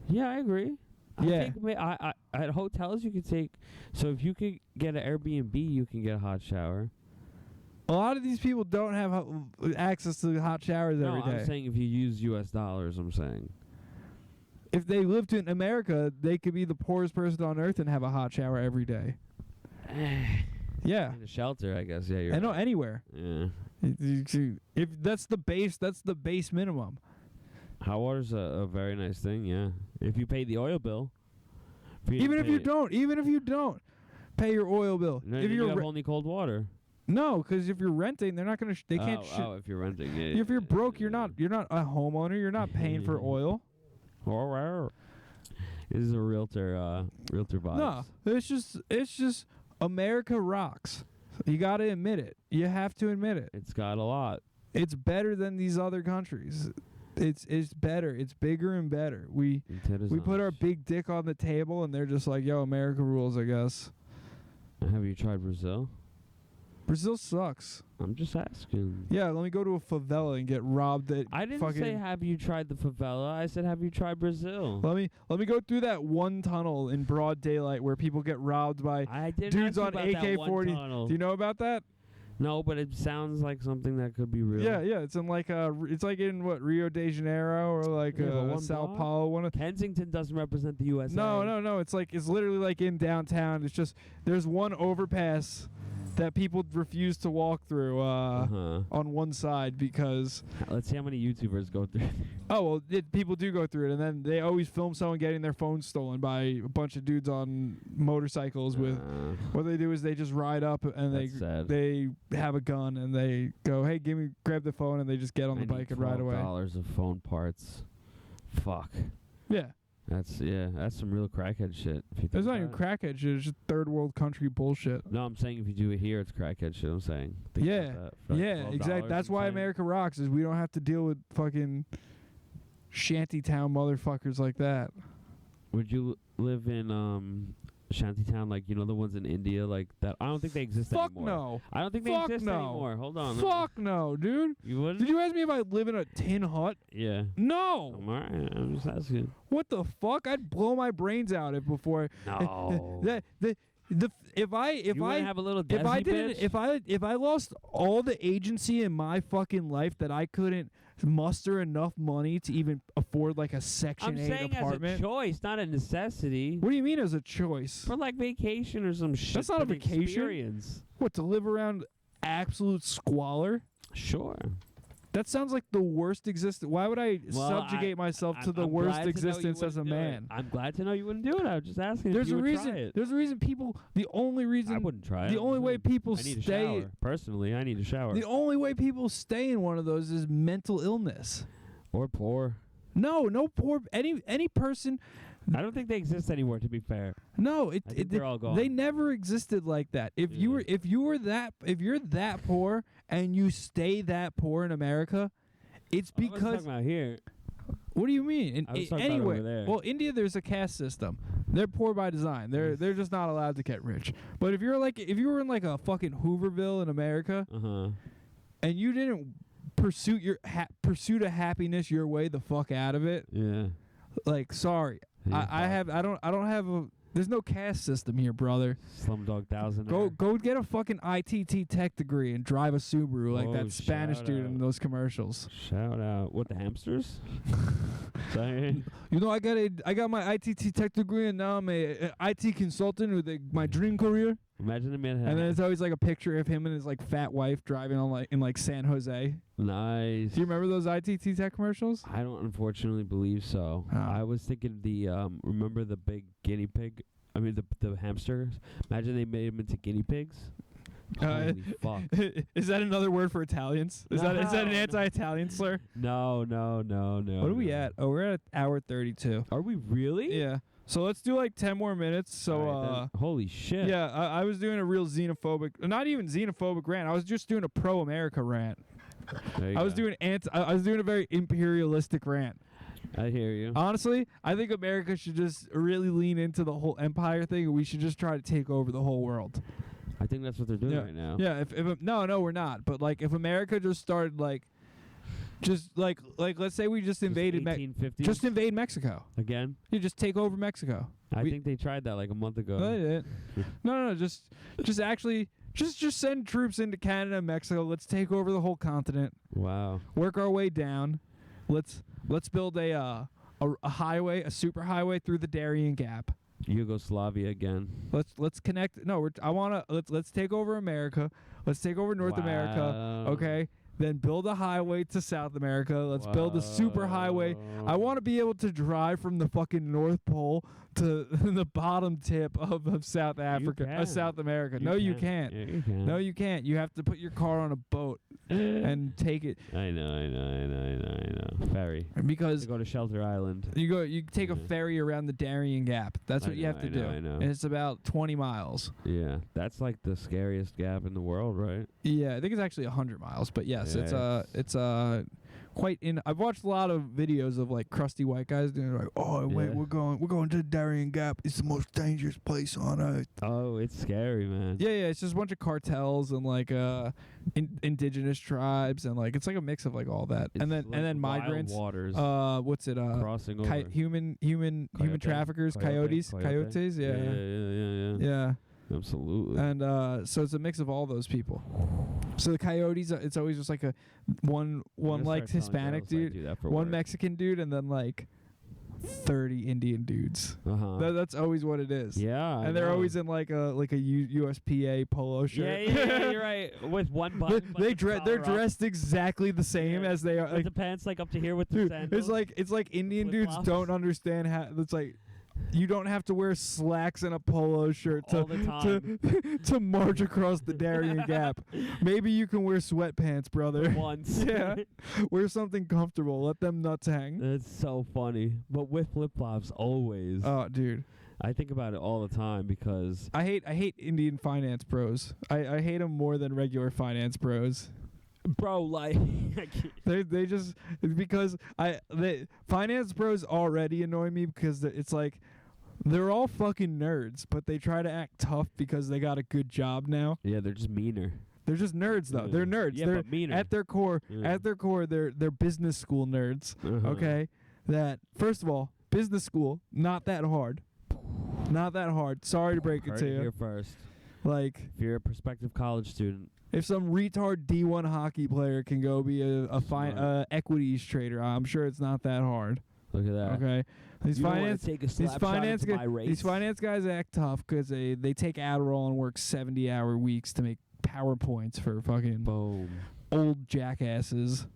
Yeah, I agree. Yeah. I think at hotels you could take. So if you could get an Airbnb, you can get a hot shower. A lot of these people don't have access to hot showers every day. I'm saying if you use U.S. dollars, I'm saying. If they lived in America, they could be the poorest person on earth and have a hot shower every day. Yeah. In a shelter, I guess. Yeah, you're I know, right. anywhere. Yeah. If that's the base minimum. Hot water's a very nice thing, yeah. If you pay the oil bill. Even if you don't pay your oil bill. No, if you have only cold water. No, because if you're renting, they're not gonna. They can't. If you're renting, yeah. If you're broke, you're not a homeowner. You're not paying for oil. This is a realtor vibes. No, it's just America rocks. You got to admit it. You have to admit it. It's got a lot. It's better than these other countries. It's better. It's bigger and better. We put our big dick on the table, and they're just like, "Yo, America rules," I guess. Have you tried Brazil? Brazil sucks. I'm just asking. Yeah, let me go to a favela and get robbed. I didn't say have you tried the favela. I said have you tried Brazil. Let me go through that one tunnel in broad daylight where people get robbed by dudes on AK-40. Do you know about that? No, but it sounds like something that could be real. Yeah. It's in in what, Rio de Janeiro or like Sao Paulo. Kensington doesn't represent the USA. No. It's literally like in downtown. It's just there's one overpass that people refuse to walk through on one side because... Let's see how many YouTubers go through. Oh, well, people do go through it, and then they always film someone getting their phone stolen by a bunch of dudes on motorcycles with... What they do is they just ride up, and they have a gun, and they go, hey, grab the phone, and they just get on the bike and ride away. $12 of phone parts. Fuck. Yeah. That's some real crackhead shit. It's not even crackhead shit. It's just third world country bullshit. No, I'm saying if you do it here, it's crackhead shit. I'm saying. Yeah, exactly. That's why America rocks. Is we don't have to deal with fucking shanty town motherfuckers like that. Would you live in Shantytown, like, you know, the ones in India, like that? I don't think they exist anymore. Fuck no. I don't think they exist anymore. Hold on. Fuck no, dude. You wouldn't? Did you ask me if I live in a tin hut? Yeah. No. I'm alright. I'm just asking. What the fuck? I'd blow my brains out before. No. If I lost all the agency in my fucking life that I couldn't muster enough money to even afford like a Section 8 apartment. As a choice, not a necessity. What do you mean as a choice? For like vacation or some shit. That's not a vacation. Experience. What, to live around absolute squalor? Sure. That sounds like the worst existence. Why would I subjugate myself to the worst existence as a man? I'm glad to know you wouldn't do it. I was just asking There's if you a would reason. try it. There's a reason people. The only reason I wouldn't try it. The only way people I need stay. A shower. Personally, I need a shower. The only way people stay in one of those is mental illness. Or poor. No poor. Any person. I don't think they exist anymore. To be fair. No, they're all gone. They never existed like that. If you're that poor and you stay that poor in America, it's because. I was talking about here. What do you mean? Anywhere. Over there. Well, India, there's a caste system. They're poor by design. They're just not allowed to get rich. But if you were in like a fucking Hooverville in America, and you didn't pursue a happiness your way the fuck out of it, like, sorry. I don't have a. There's no caste system here, brother. Slumdog 1000. Go get a fucking ITT tech degree and drive a Subaru like that Spanish dude in those commercials. Shout out. What, the hamsters? Sorry. You know, I got my ITT tech degree and now I'm a IT consultant with my dream career. Imagine a man. And then it's always like a picture of him and his like fat wife driving on in San Jose. Nice. Do you remember those ITT tech commercials? I don't unfortunately believe so. Oh. I was thinking remember the big guinea pig? I mean the hamsters. Imagine they made them into guinea pigs. Holy fuck. Is that another word for Italians? Is that an anti-Italian slur? No. What are we at? Oh, we're at hour 32. Are we really? Yeah. So let's do like 10 more minutes. So, right, holy shit. Yeah, I was doing a real xenophobic, not even xenophobic rant. I was just doing a pro-America rant. I was doing a very imperialistic rant. I hear you. Honestly, I think America should just really lean into the whole empire thing, and we should just try to take over the whole world. I think that's what they're doing right now. Yeah. No, we're not. But like, if America just started like Just like let's say we just invaded 1850s? just invade Mexico. Again? You just take over Mexico. I think they tried that like a month ago. No, they didn't. No, just actually just send troops into Canada and Mexico. Let's take over the whole continent. Wow. Work our way down. Let's build a highway, a super highway through the Darien Gap. Yugoslavia again. Let's connect. No, let's take over America. Let's take over North America. Okay. Then build a highway to South America. Let's build a super highway. I want to be able to drive from the fucking North Pole to the bottom tip of South Africa, South America. You can't. Yeah, you can. No, you can't. You have to put your car on a boat and take it. I know. Ferry. Because To go to Shelter Island. you take a ferry around the Darien Gap. That's what you have to do. I know. And it's about 20 miles. Yeah, that's like the scariest gap in the world, right? Yeah, I think it's actually 100 miles, but yes, Yeah, it's quite in. I've watched a lot of videos of like crusty white guys doing like, oh wait, Yeah. we're going to the Darien Gap. It's the most dangerous place on earth. Oh, it's scary, man. Yeah, it's just a bunch of cartels and like indigenous tribes and like it's like a mix of like all that. It's and then like wild migrants. waters What's it? crossing over. Human Coyote? traffickers, coyotes. Yeah. Absolutely. And so it's a mix of all those people. So the coyotes, it's always just like a one like Hispanic dude, one Mexican dude, and then like 30 Indian dudes. That's always what it is. Yeah, and they're always in like a USPA polo shirt. Yeah, you're right. With one button. They're dressed exactly the same as they are. With Like, the pants like up to here with the dude, sandals. it's like Indian dudes Flip-flops. don't understand how. It's like. You don't have to wear slacks and a polo shirt All the time. to march across the Darien Gap. Maybe you can wear sweatpants, brother. Once. Yeah. Wear something comfortable. Let them nuts hang. That's so funny. But with flip-flops, always. Oh, dude. I think about it all the time because... I hate Indian finance bros. I hate them more than regular finance bros. Bro, like... They just... Because finance bros already annoy me because it's like... They're all fucking nerds, but they try to act tough because they got a good job now. Yeah, they're just meaner. They're just nerds, though. Yeah. They're nerds. Yeah, they're but meaner. At their core, Yeah. they're business school nerds. Okay, that first of all, business school not that hard, not that hard. Sorry to break it Heard to it you. here first. Like, If you're a prospective college student, if some retard D1 hockey player can go be a equities trader, I'm sure it's not that hard. look at that. Okay, these You don't wanna finance take a these slap shot finance into guys, my race? these finance guys act tough because they take Adderall and work 70-hour weeks to make PowerPoints for fucking Boom. old jackasses.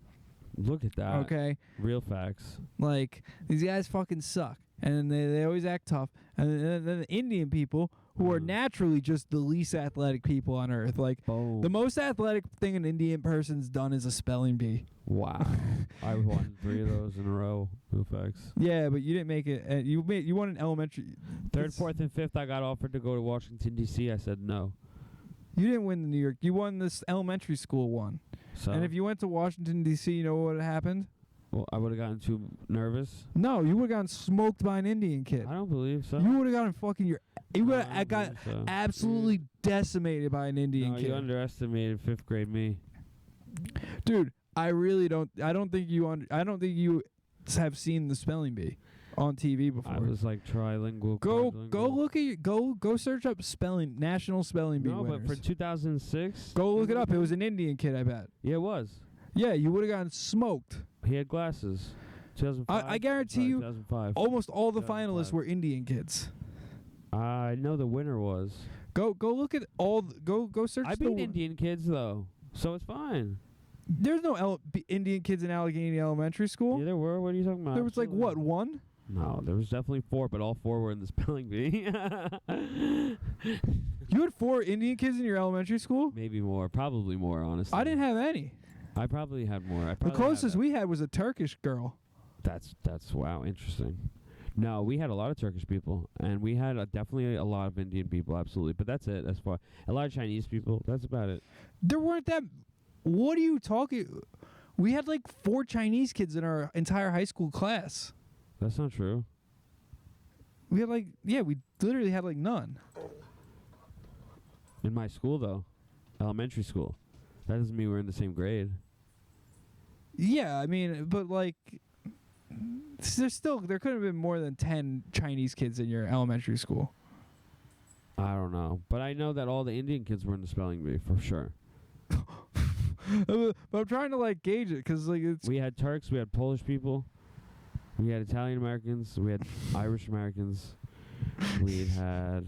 Look at that. Okay, Real facts. like these guys fucking suck, and they always act tough. And then the Indian people who are naturally just the least athletic people on earth. Like Boom. the most athletic thing an Indian person's done is a spelling bee. Wow. I won 3 of those in a row. Real facts. Yeah, but you didn't make it. You won an elementary. Third, It's- fourth, and fifth, I got offered to go to Washington, D.C. I said no. You didn't win the New York. You won this elementary school one. So, And if you went to Washington D.C., you know what would have happened? well, I would have gotten too nervous. No, you would have gotten smoked by an Indian kid. I don't believe so. You would have gotten fucking You would I have got don't believe so. absolutely decimated by an Indian No, kid. you underestimated 5th grade me. Dude, I really don't. I don't think you have seen the spelling bee on TV before. I was like trilingual. Go quadlingual. look at go search up national spelling bee No, winners. but for 2006. Go look it up. It was an Indian kid, I bet. Yeah, it was. Yeah, you would have gotten smoked. He had glasses. 2005. I guarantee you 2005. Almost all the 2005. finalists were Indian kids. I know the winner was. Go look at all. Go search. I beat Indian kids though, so it's fine. There's no Indian kids in Allegheny Elementary School. Yeah, there were. What are you talking about? There was like what, Absolutely. one? No, there was definitely 4, but all 4 were in the spelling bee. You had 4 Indian kids in your elementary school? Maybe more, probably more. Honestly, I didn't have any. I probably had more. The closest we had was a Turkish girl. That's wow, interesting. No, we had a lot of Turkish people, and we had definitely a lot of Indian people, absolutely. But that's it. As far a lot of Chinese people. That's about it. There weren't that. What are you talking? We had like 4 Chinese kids in our entire high school class. That's not true. We had we literally had like none. In my school, though, elementary school, that doesn't mean we're in the same grade. Yeah, I mean, but like, there could have been more than 10 Chinese kids in your elementary school. I don't know, but I know that all the Indian kids were in the spelling bee for sure. But I'm trying to like gauge it because like it's. We had Turks, we had Polish people, we had Italian Americans, we had Irish Americans, we had.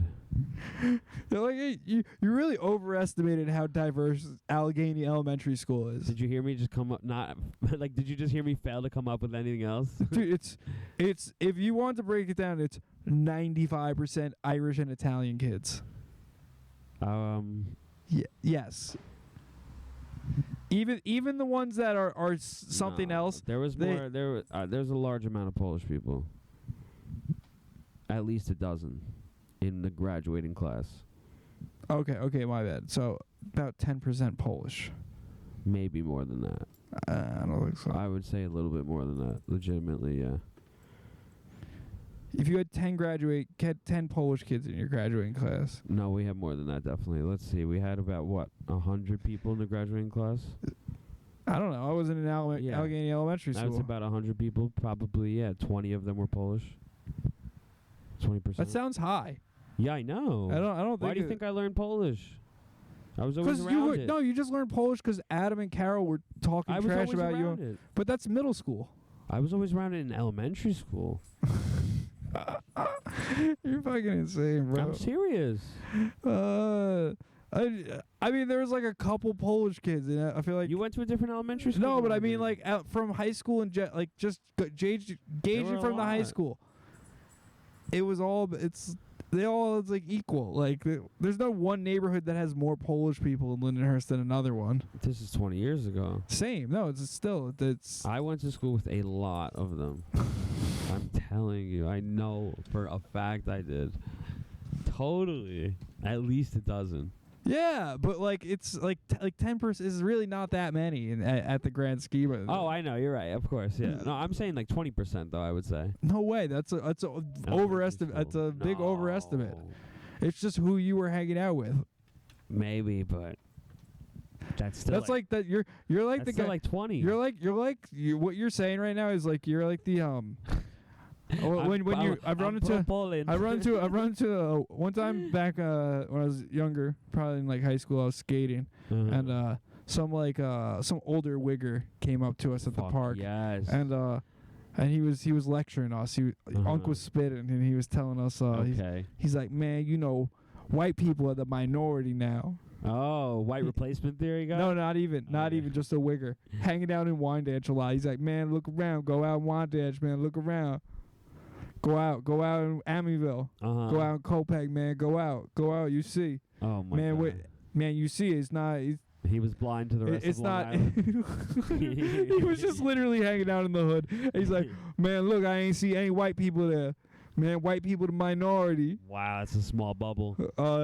Like you really overestimated how diverse Allegheny Elementary School is. Did you hear me just come up? Not like. Did you just hear me fail to come up with anything else? Dude, it's if you want to break it down, it's 95% Irish and Italian kids. Yes. Even the ones that are something No, else. There was more. There's a large amount of Polish people. At least a dozen in the graduating class. Okay, my bad. So about 10% Polish. Maybe more than that. I don't think so. I would say a little bit more than that. Legitimately, yeah. If you had 10 Polish kids in your graduating class. No, we have more than that, definitely. Let's see. We had about, 100 people in the graduating class? I don't know. I wasn't in Allegheny Elementary School. That's about 100 people. Probably, yeah. 20 of them were Polish. 20%. That sounds high. Yeah, I know. I don't think. Why do you think I learned Polish? I was always around it. No, you just learned Polish because Adam and Carol were talking trash about you. It. But that's middle school. I was always around it in elementary school. You're fucking insane, bro. I'm serious. I mean, there was like a couple Polish kids, and I feel like You went to a different elementary school? no, than but I did. mean like from high school and gauging were a from the high lot. school. It was all it's like equal. Like there's no one neighborhood that has more Polish people in Lindenhurst than another one. This is 20 years ago. Same. No, it's I went to school with a lot of them. I'm telling you. I know for a fact I did. Totally. At least a dozen. yeah, but like it's like 10% is really not that many at the grand scheme of it. Oh, I know. You're right. Of course. Yeah. No, I'm saying like 20% though, I would say. No way. That's a overestimate. That's a big overestimate. It's just who you were hanging out with. Maybe, but that's still That's like that. You're like that's the still guy. like 20. You're like what you're saying right now is like you're like the I've run into one time back when I was younger, probably in like high school. I was skating and some older wigger came up to us at the park. Yes. And he was lecturing us. Unc was spitting and he was telling us he's like, man, you know, white people are the minority now. Oh, white replacement theory guy? No, not even just a wigger. Hanging out in Wyandanch a lot. He's like, man, look around. Go out in Wyandanch, man. Look around. Go out in Amityville. Go out in Copac, man. Go out. You see. Oh my God. Man, you see. It's not. He was blind to the rest it's of Long not. Island. He was just literally hanging out in the hood. He's like, man, look, I ain't see any white people there. Man, white people the minority. Wow, that's a small bubble.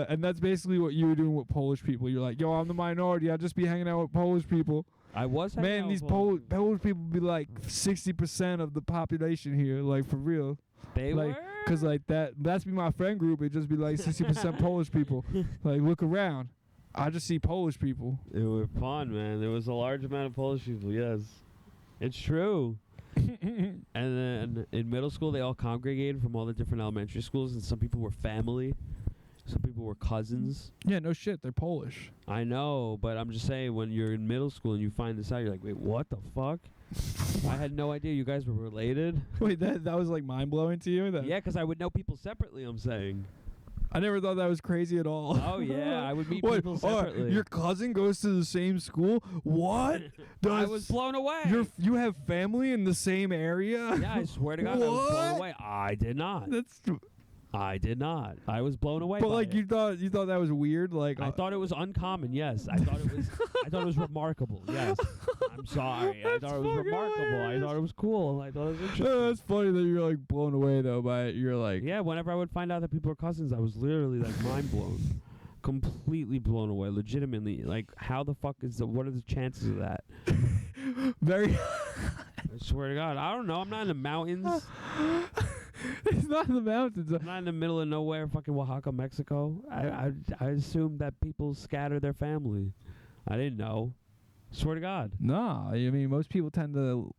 And that's basically what you were doing with Polish people. You're like, yo, I'm the minority. I just be hanging out with Polish people. I was hanging Man, out these with Polish people be like 60% of the population here, like for real. They like, were? Cause like that's be my friend group. It just be like 60% Polish people. Like look around, I just see Polish people. It was fun, man. There was a large amount of Polish people. Yes, it's true. And then in middle school, they all congregated from all the different elementary schools, and some people were family, some people were cousins. Yeah, no shit, they're Polish. I know, but I'm just saying, when you're in middle school and you find this out, you're like, wait, what the fuck? I had no idea you guys were related. Wait, that was like mind blowing to you? Yeah, because I would know people separately. I'm saying. I never thought that was crazy at all. Oh yeah, I would meet people separately. Your cousin goes to the same school? What? I was blown away. You have family in the same area? Yeah, I swear to God, I was blown away. I did not. I did not. I was blown away. But by like it. you thought that was weird. Like I thought it was uncommon. Yes, I thought it was remarkable. Yes, I'm sorry. I thought it was remarkable. Hilarious. I thought it was cool. I thought it was interesting. That's funny that you're like blown away though by it. You're like, Yeah, whenever I would find out that people are cousins, I was literally like mind blown, completely blown away. Legitimately, like how the fuck what are the chances of that? very. I swear to God, I don't know. I'm not in the mountains. It's not in the mountains. I'm not in the middle of nowhere, fucking Oaxaca, Mexico. I assumed that people scatter their family. I didn't know. Swear to God. No, I mean most people tend to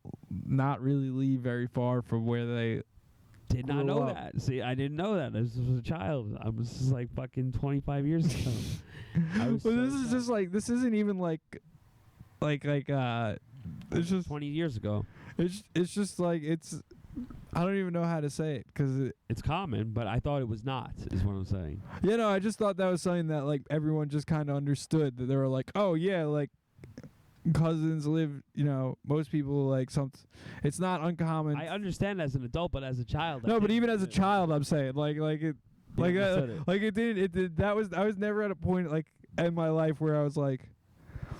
not really leave very far from where they Did not grew know up. that. See, I didn't know that. This was a child. I was just like fucking 25 years ago. I was Well, so this is just like this isn't even like it's just 20 years ago. it's just like it's I don't even know how to say it because It's common, but I thought it was not, is what I'm saying. you know I just thought that was something that like everyone just kind of understood that they were like, oh yeah, like cousins live, you know, most people like it's not uncommon. I understand as an adult, but as a child. No, but even as a child, I'm saying like it like understood it. like it did that was I was never at a point like in my life where I was like,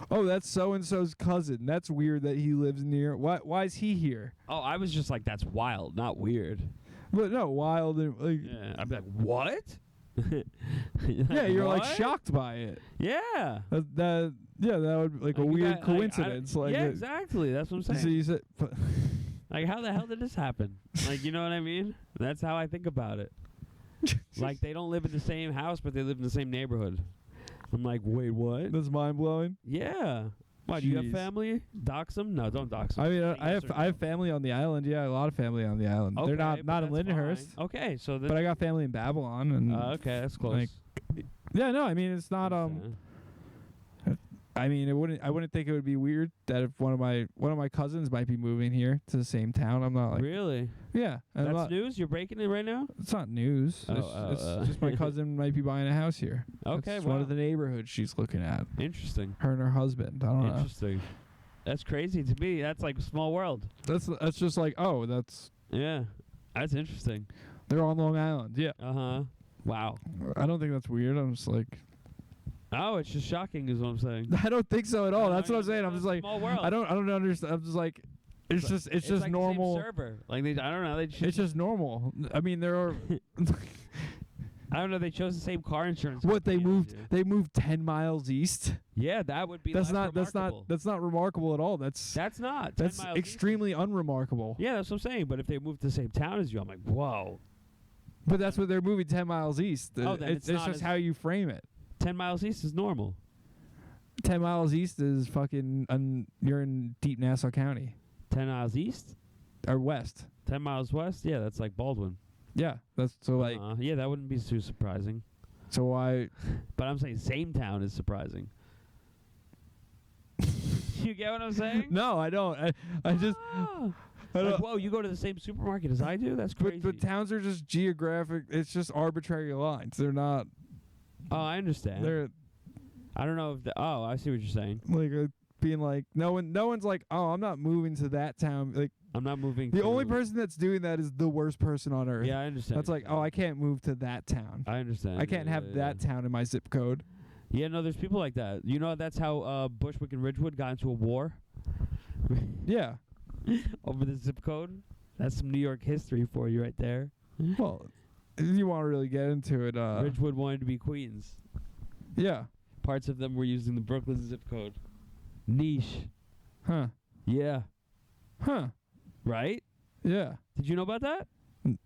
oh, that's so and so's cousin. That's weird that he lives near. Why is he here? Oh, I was just like, that's wild, not weird. But no, wild and like Yeah, I'd be like, what? yeah, you're like What? shocked by it. Yeah. That would be like a Like, you weird got- coincidence. Like yeah, it- exactly. That's what I'm saying. So you said, Like, how the hell did this happen? Like, you know what I mean? That's how I think about it. Like, they don't live in the same house, but they live in the same neighborhood. I'm like, wait, what? that's mind blowing. Yeah. Why, do you have Jeez. family? Dox them? No, don't dox them. I mean, Say yes or I have no. family on the island. Yeah, a lot of family on the island. Okay, They're but not in that's Lindenhurst, fine. Okay, so then. but I got family in Babylon and Okay, that's close. like, yeah, no, I mean it's not Understand. I mean, I wouldn't think it would be weird that if one of my cousins might be moving here to the same town. I'm not like, Really? yeah, and I'm That's not, news? You're breaking it right now? it's not news. Oh, it's just my cousin might be buying a house here. Okay, it's wow. one of the neighborhoods she's looking at. Interesting. Her and her husband. I don't know. Interesting. That's crazy to me. That's like a small world. That's just like, oh, that's Yeah. That's interesting. they're on Long Island. Yeah, Uh-huh. Wow. I don't think that's weird. I'm just like, Oh, it's just shocking is what I'm saying. I don't think so at all. No, That's what I'm it's saying. a I'm just like, small world. I don't understand. I'm just like, it's just like normal. The same server. Like they, I don't know. They It's just normal. I mean, there are I don't know. They chose the same car insurance. what they company as moved. you. They moved 10 miles east. Yeah, that would be. That's less not remarkable. that's not remarkable at all. That's That's not. 10 miles east. extremely unremarkable. Yeah, that's what I'm saying. But if they moved to the same town as you, I'm like, whoa. But that's what they're moving 10 miles east. Oh, then it's it's not just as- how you frame it. 10 miles east is normal. 10 miles east is fucking you're in deep Nassau County 10 miles east? or west. 10 miles west? Yeah, that's like Baldwin. Yeah, that's so like Yeah, that wouldn't be too surprising. so why But I'm saying same town is surprising. You get what I'm saying? No, I don't. I just Ah. I Like, don't, whoa, you go to the same supermarket as I do? That's crazy. but towns are just geographic. It's just arbitrary lines. They're not. Oh, I understand. They're I don't know if oh, I see what you're saying. like being like no one's like, oh, I'm not moving to that town. Like I'm not moving. the to only person that's doing that is the worst person on earth. Yeah, I understand. That's like, oh, I can't move to that town. I understand. I can't Yeah, have yeah, that town in my zip code. Yeah, no, there's people like that. You know, that's how Bushwick and Ridgewood got into a war Yeah. over the zip code. That's some New York history for you right there. Well, if you want to really get into it, Ridgewood wanted to be Queens. yeah. Parts of them were using the Brooklyn zip code. Niche. Huh. Yeah. Huh. Right? Yeah. Did you know about that?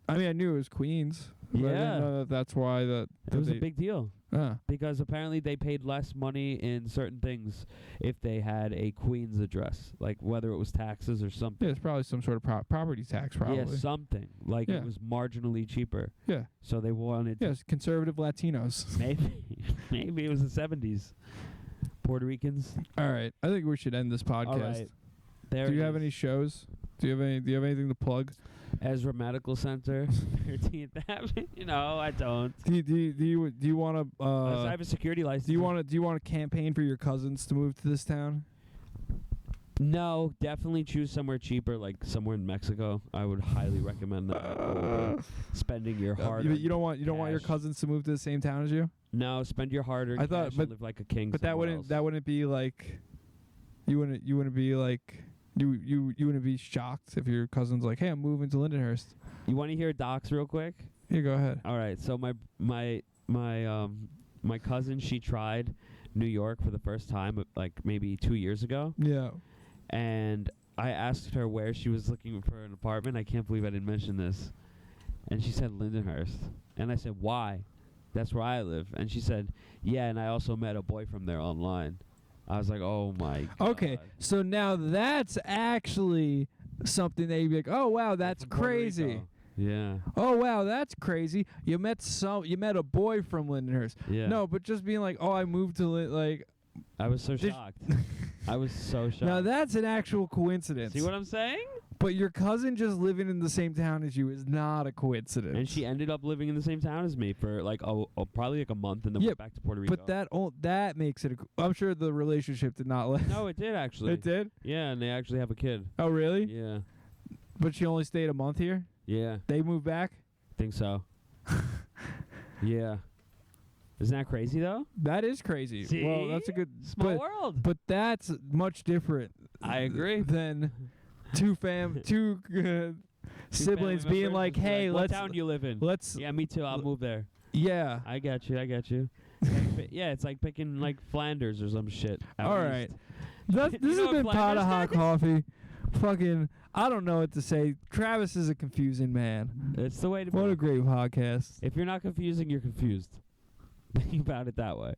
I mean, I knew it was Queens. But I Yeah. didn't know that that's why that It was they, a big deal. Ah. Because apparently they paid less money in certain things if they had a Queens address, like whether it was taxes or something. Yeah, it's probably some sort of property tax, probably. Yeah, something. Like Yeah. it was marginally cheaper. Yeah. So they wanted to Yes, conservative Latinos. maybe it was the 70s. Puerto Ricans. All right. I think we should end this podcast. All right. There Do you it have is. any shows? Do you have anything to plug? Ezra Medical Center, 13th Avenue. No, I don't. Do you want to I have a security license. do you want to campaign for your cousins to move to this town? No, definitely choose somewhere cheaper, like somewhere in Mexico. I would highly recommend that. over spending your hard. You don't want your cash. cousins to move to the same town as you? No, spend your hard-earned I thought- cash but- and live like a king. But that somewhere else. wouldn't be like you wouldn't be like you wouldn't be shocked if your cousin's like, hey, I'm moving to Lindenhurst. You want to hear docs real quick? Yeah, go ahead. All right. So my cousin, she tried New York for the first time, like maybe 2 years ago, Yeah. and I asked her where she was looking for an apartment. I can't believe I didn't mention this, and she said Lindenhurst, and I said, why? That's where I live. And she said, yeah, and I also met a boy from there online. I was like, oh my god. Okay, so now that's actually something that you'd be like, oh wow, that's From Puerto crazy. Rico. Yeah. Oh wow, that's crazy. You met a boy from Lindenhurst. Yeah. No, but just being like, oh, I moved to like. I was so Did- shocked. I was so shocked. Now that's an actual coincidence. See what I'm saying? But your cousin just living in the same town as you is not a coincidence. And she ended up living in the same town as me for like probably like a month, and then Yeah, went back to Puerto Rico. But that makes it. I'm sure the relationship did not last. No, it did actually. It did. Yeah, and they actually have a kid. Oh really? Yeah. But she only stayed a month here. Yeah. They moved back. Think so. Yeah. Isn't that crazy though? That is crazy. See? Well, that's a good Small world. But that's much different. I agree. Than two siblings family being members like, just be hey, what let's town do you live in? let's Yeah, me too. I'll move there. yeah. I got you. Yeah, it's like picking like Flanders or some shit. out All east. right. This You has know what been Pot of Flanders Hot is? Coffee. Fucking, I don't know what to say. Travis is a confusing man. It's the way to What be. a great podcast. If you're not confusing, you're confused. Think about it that way.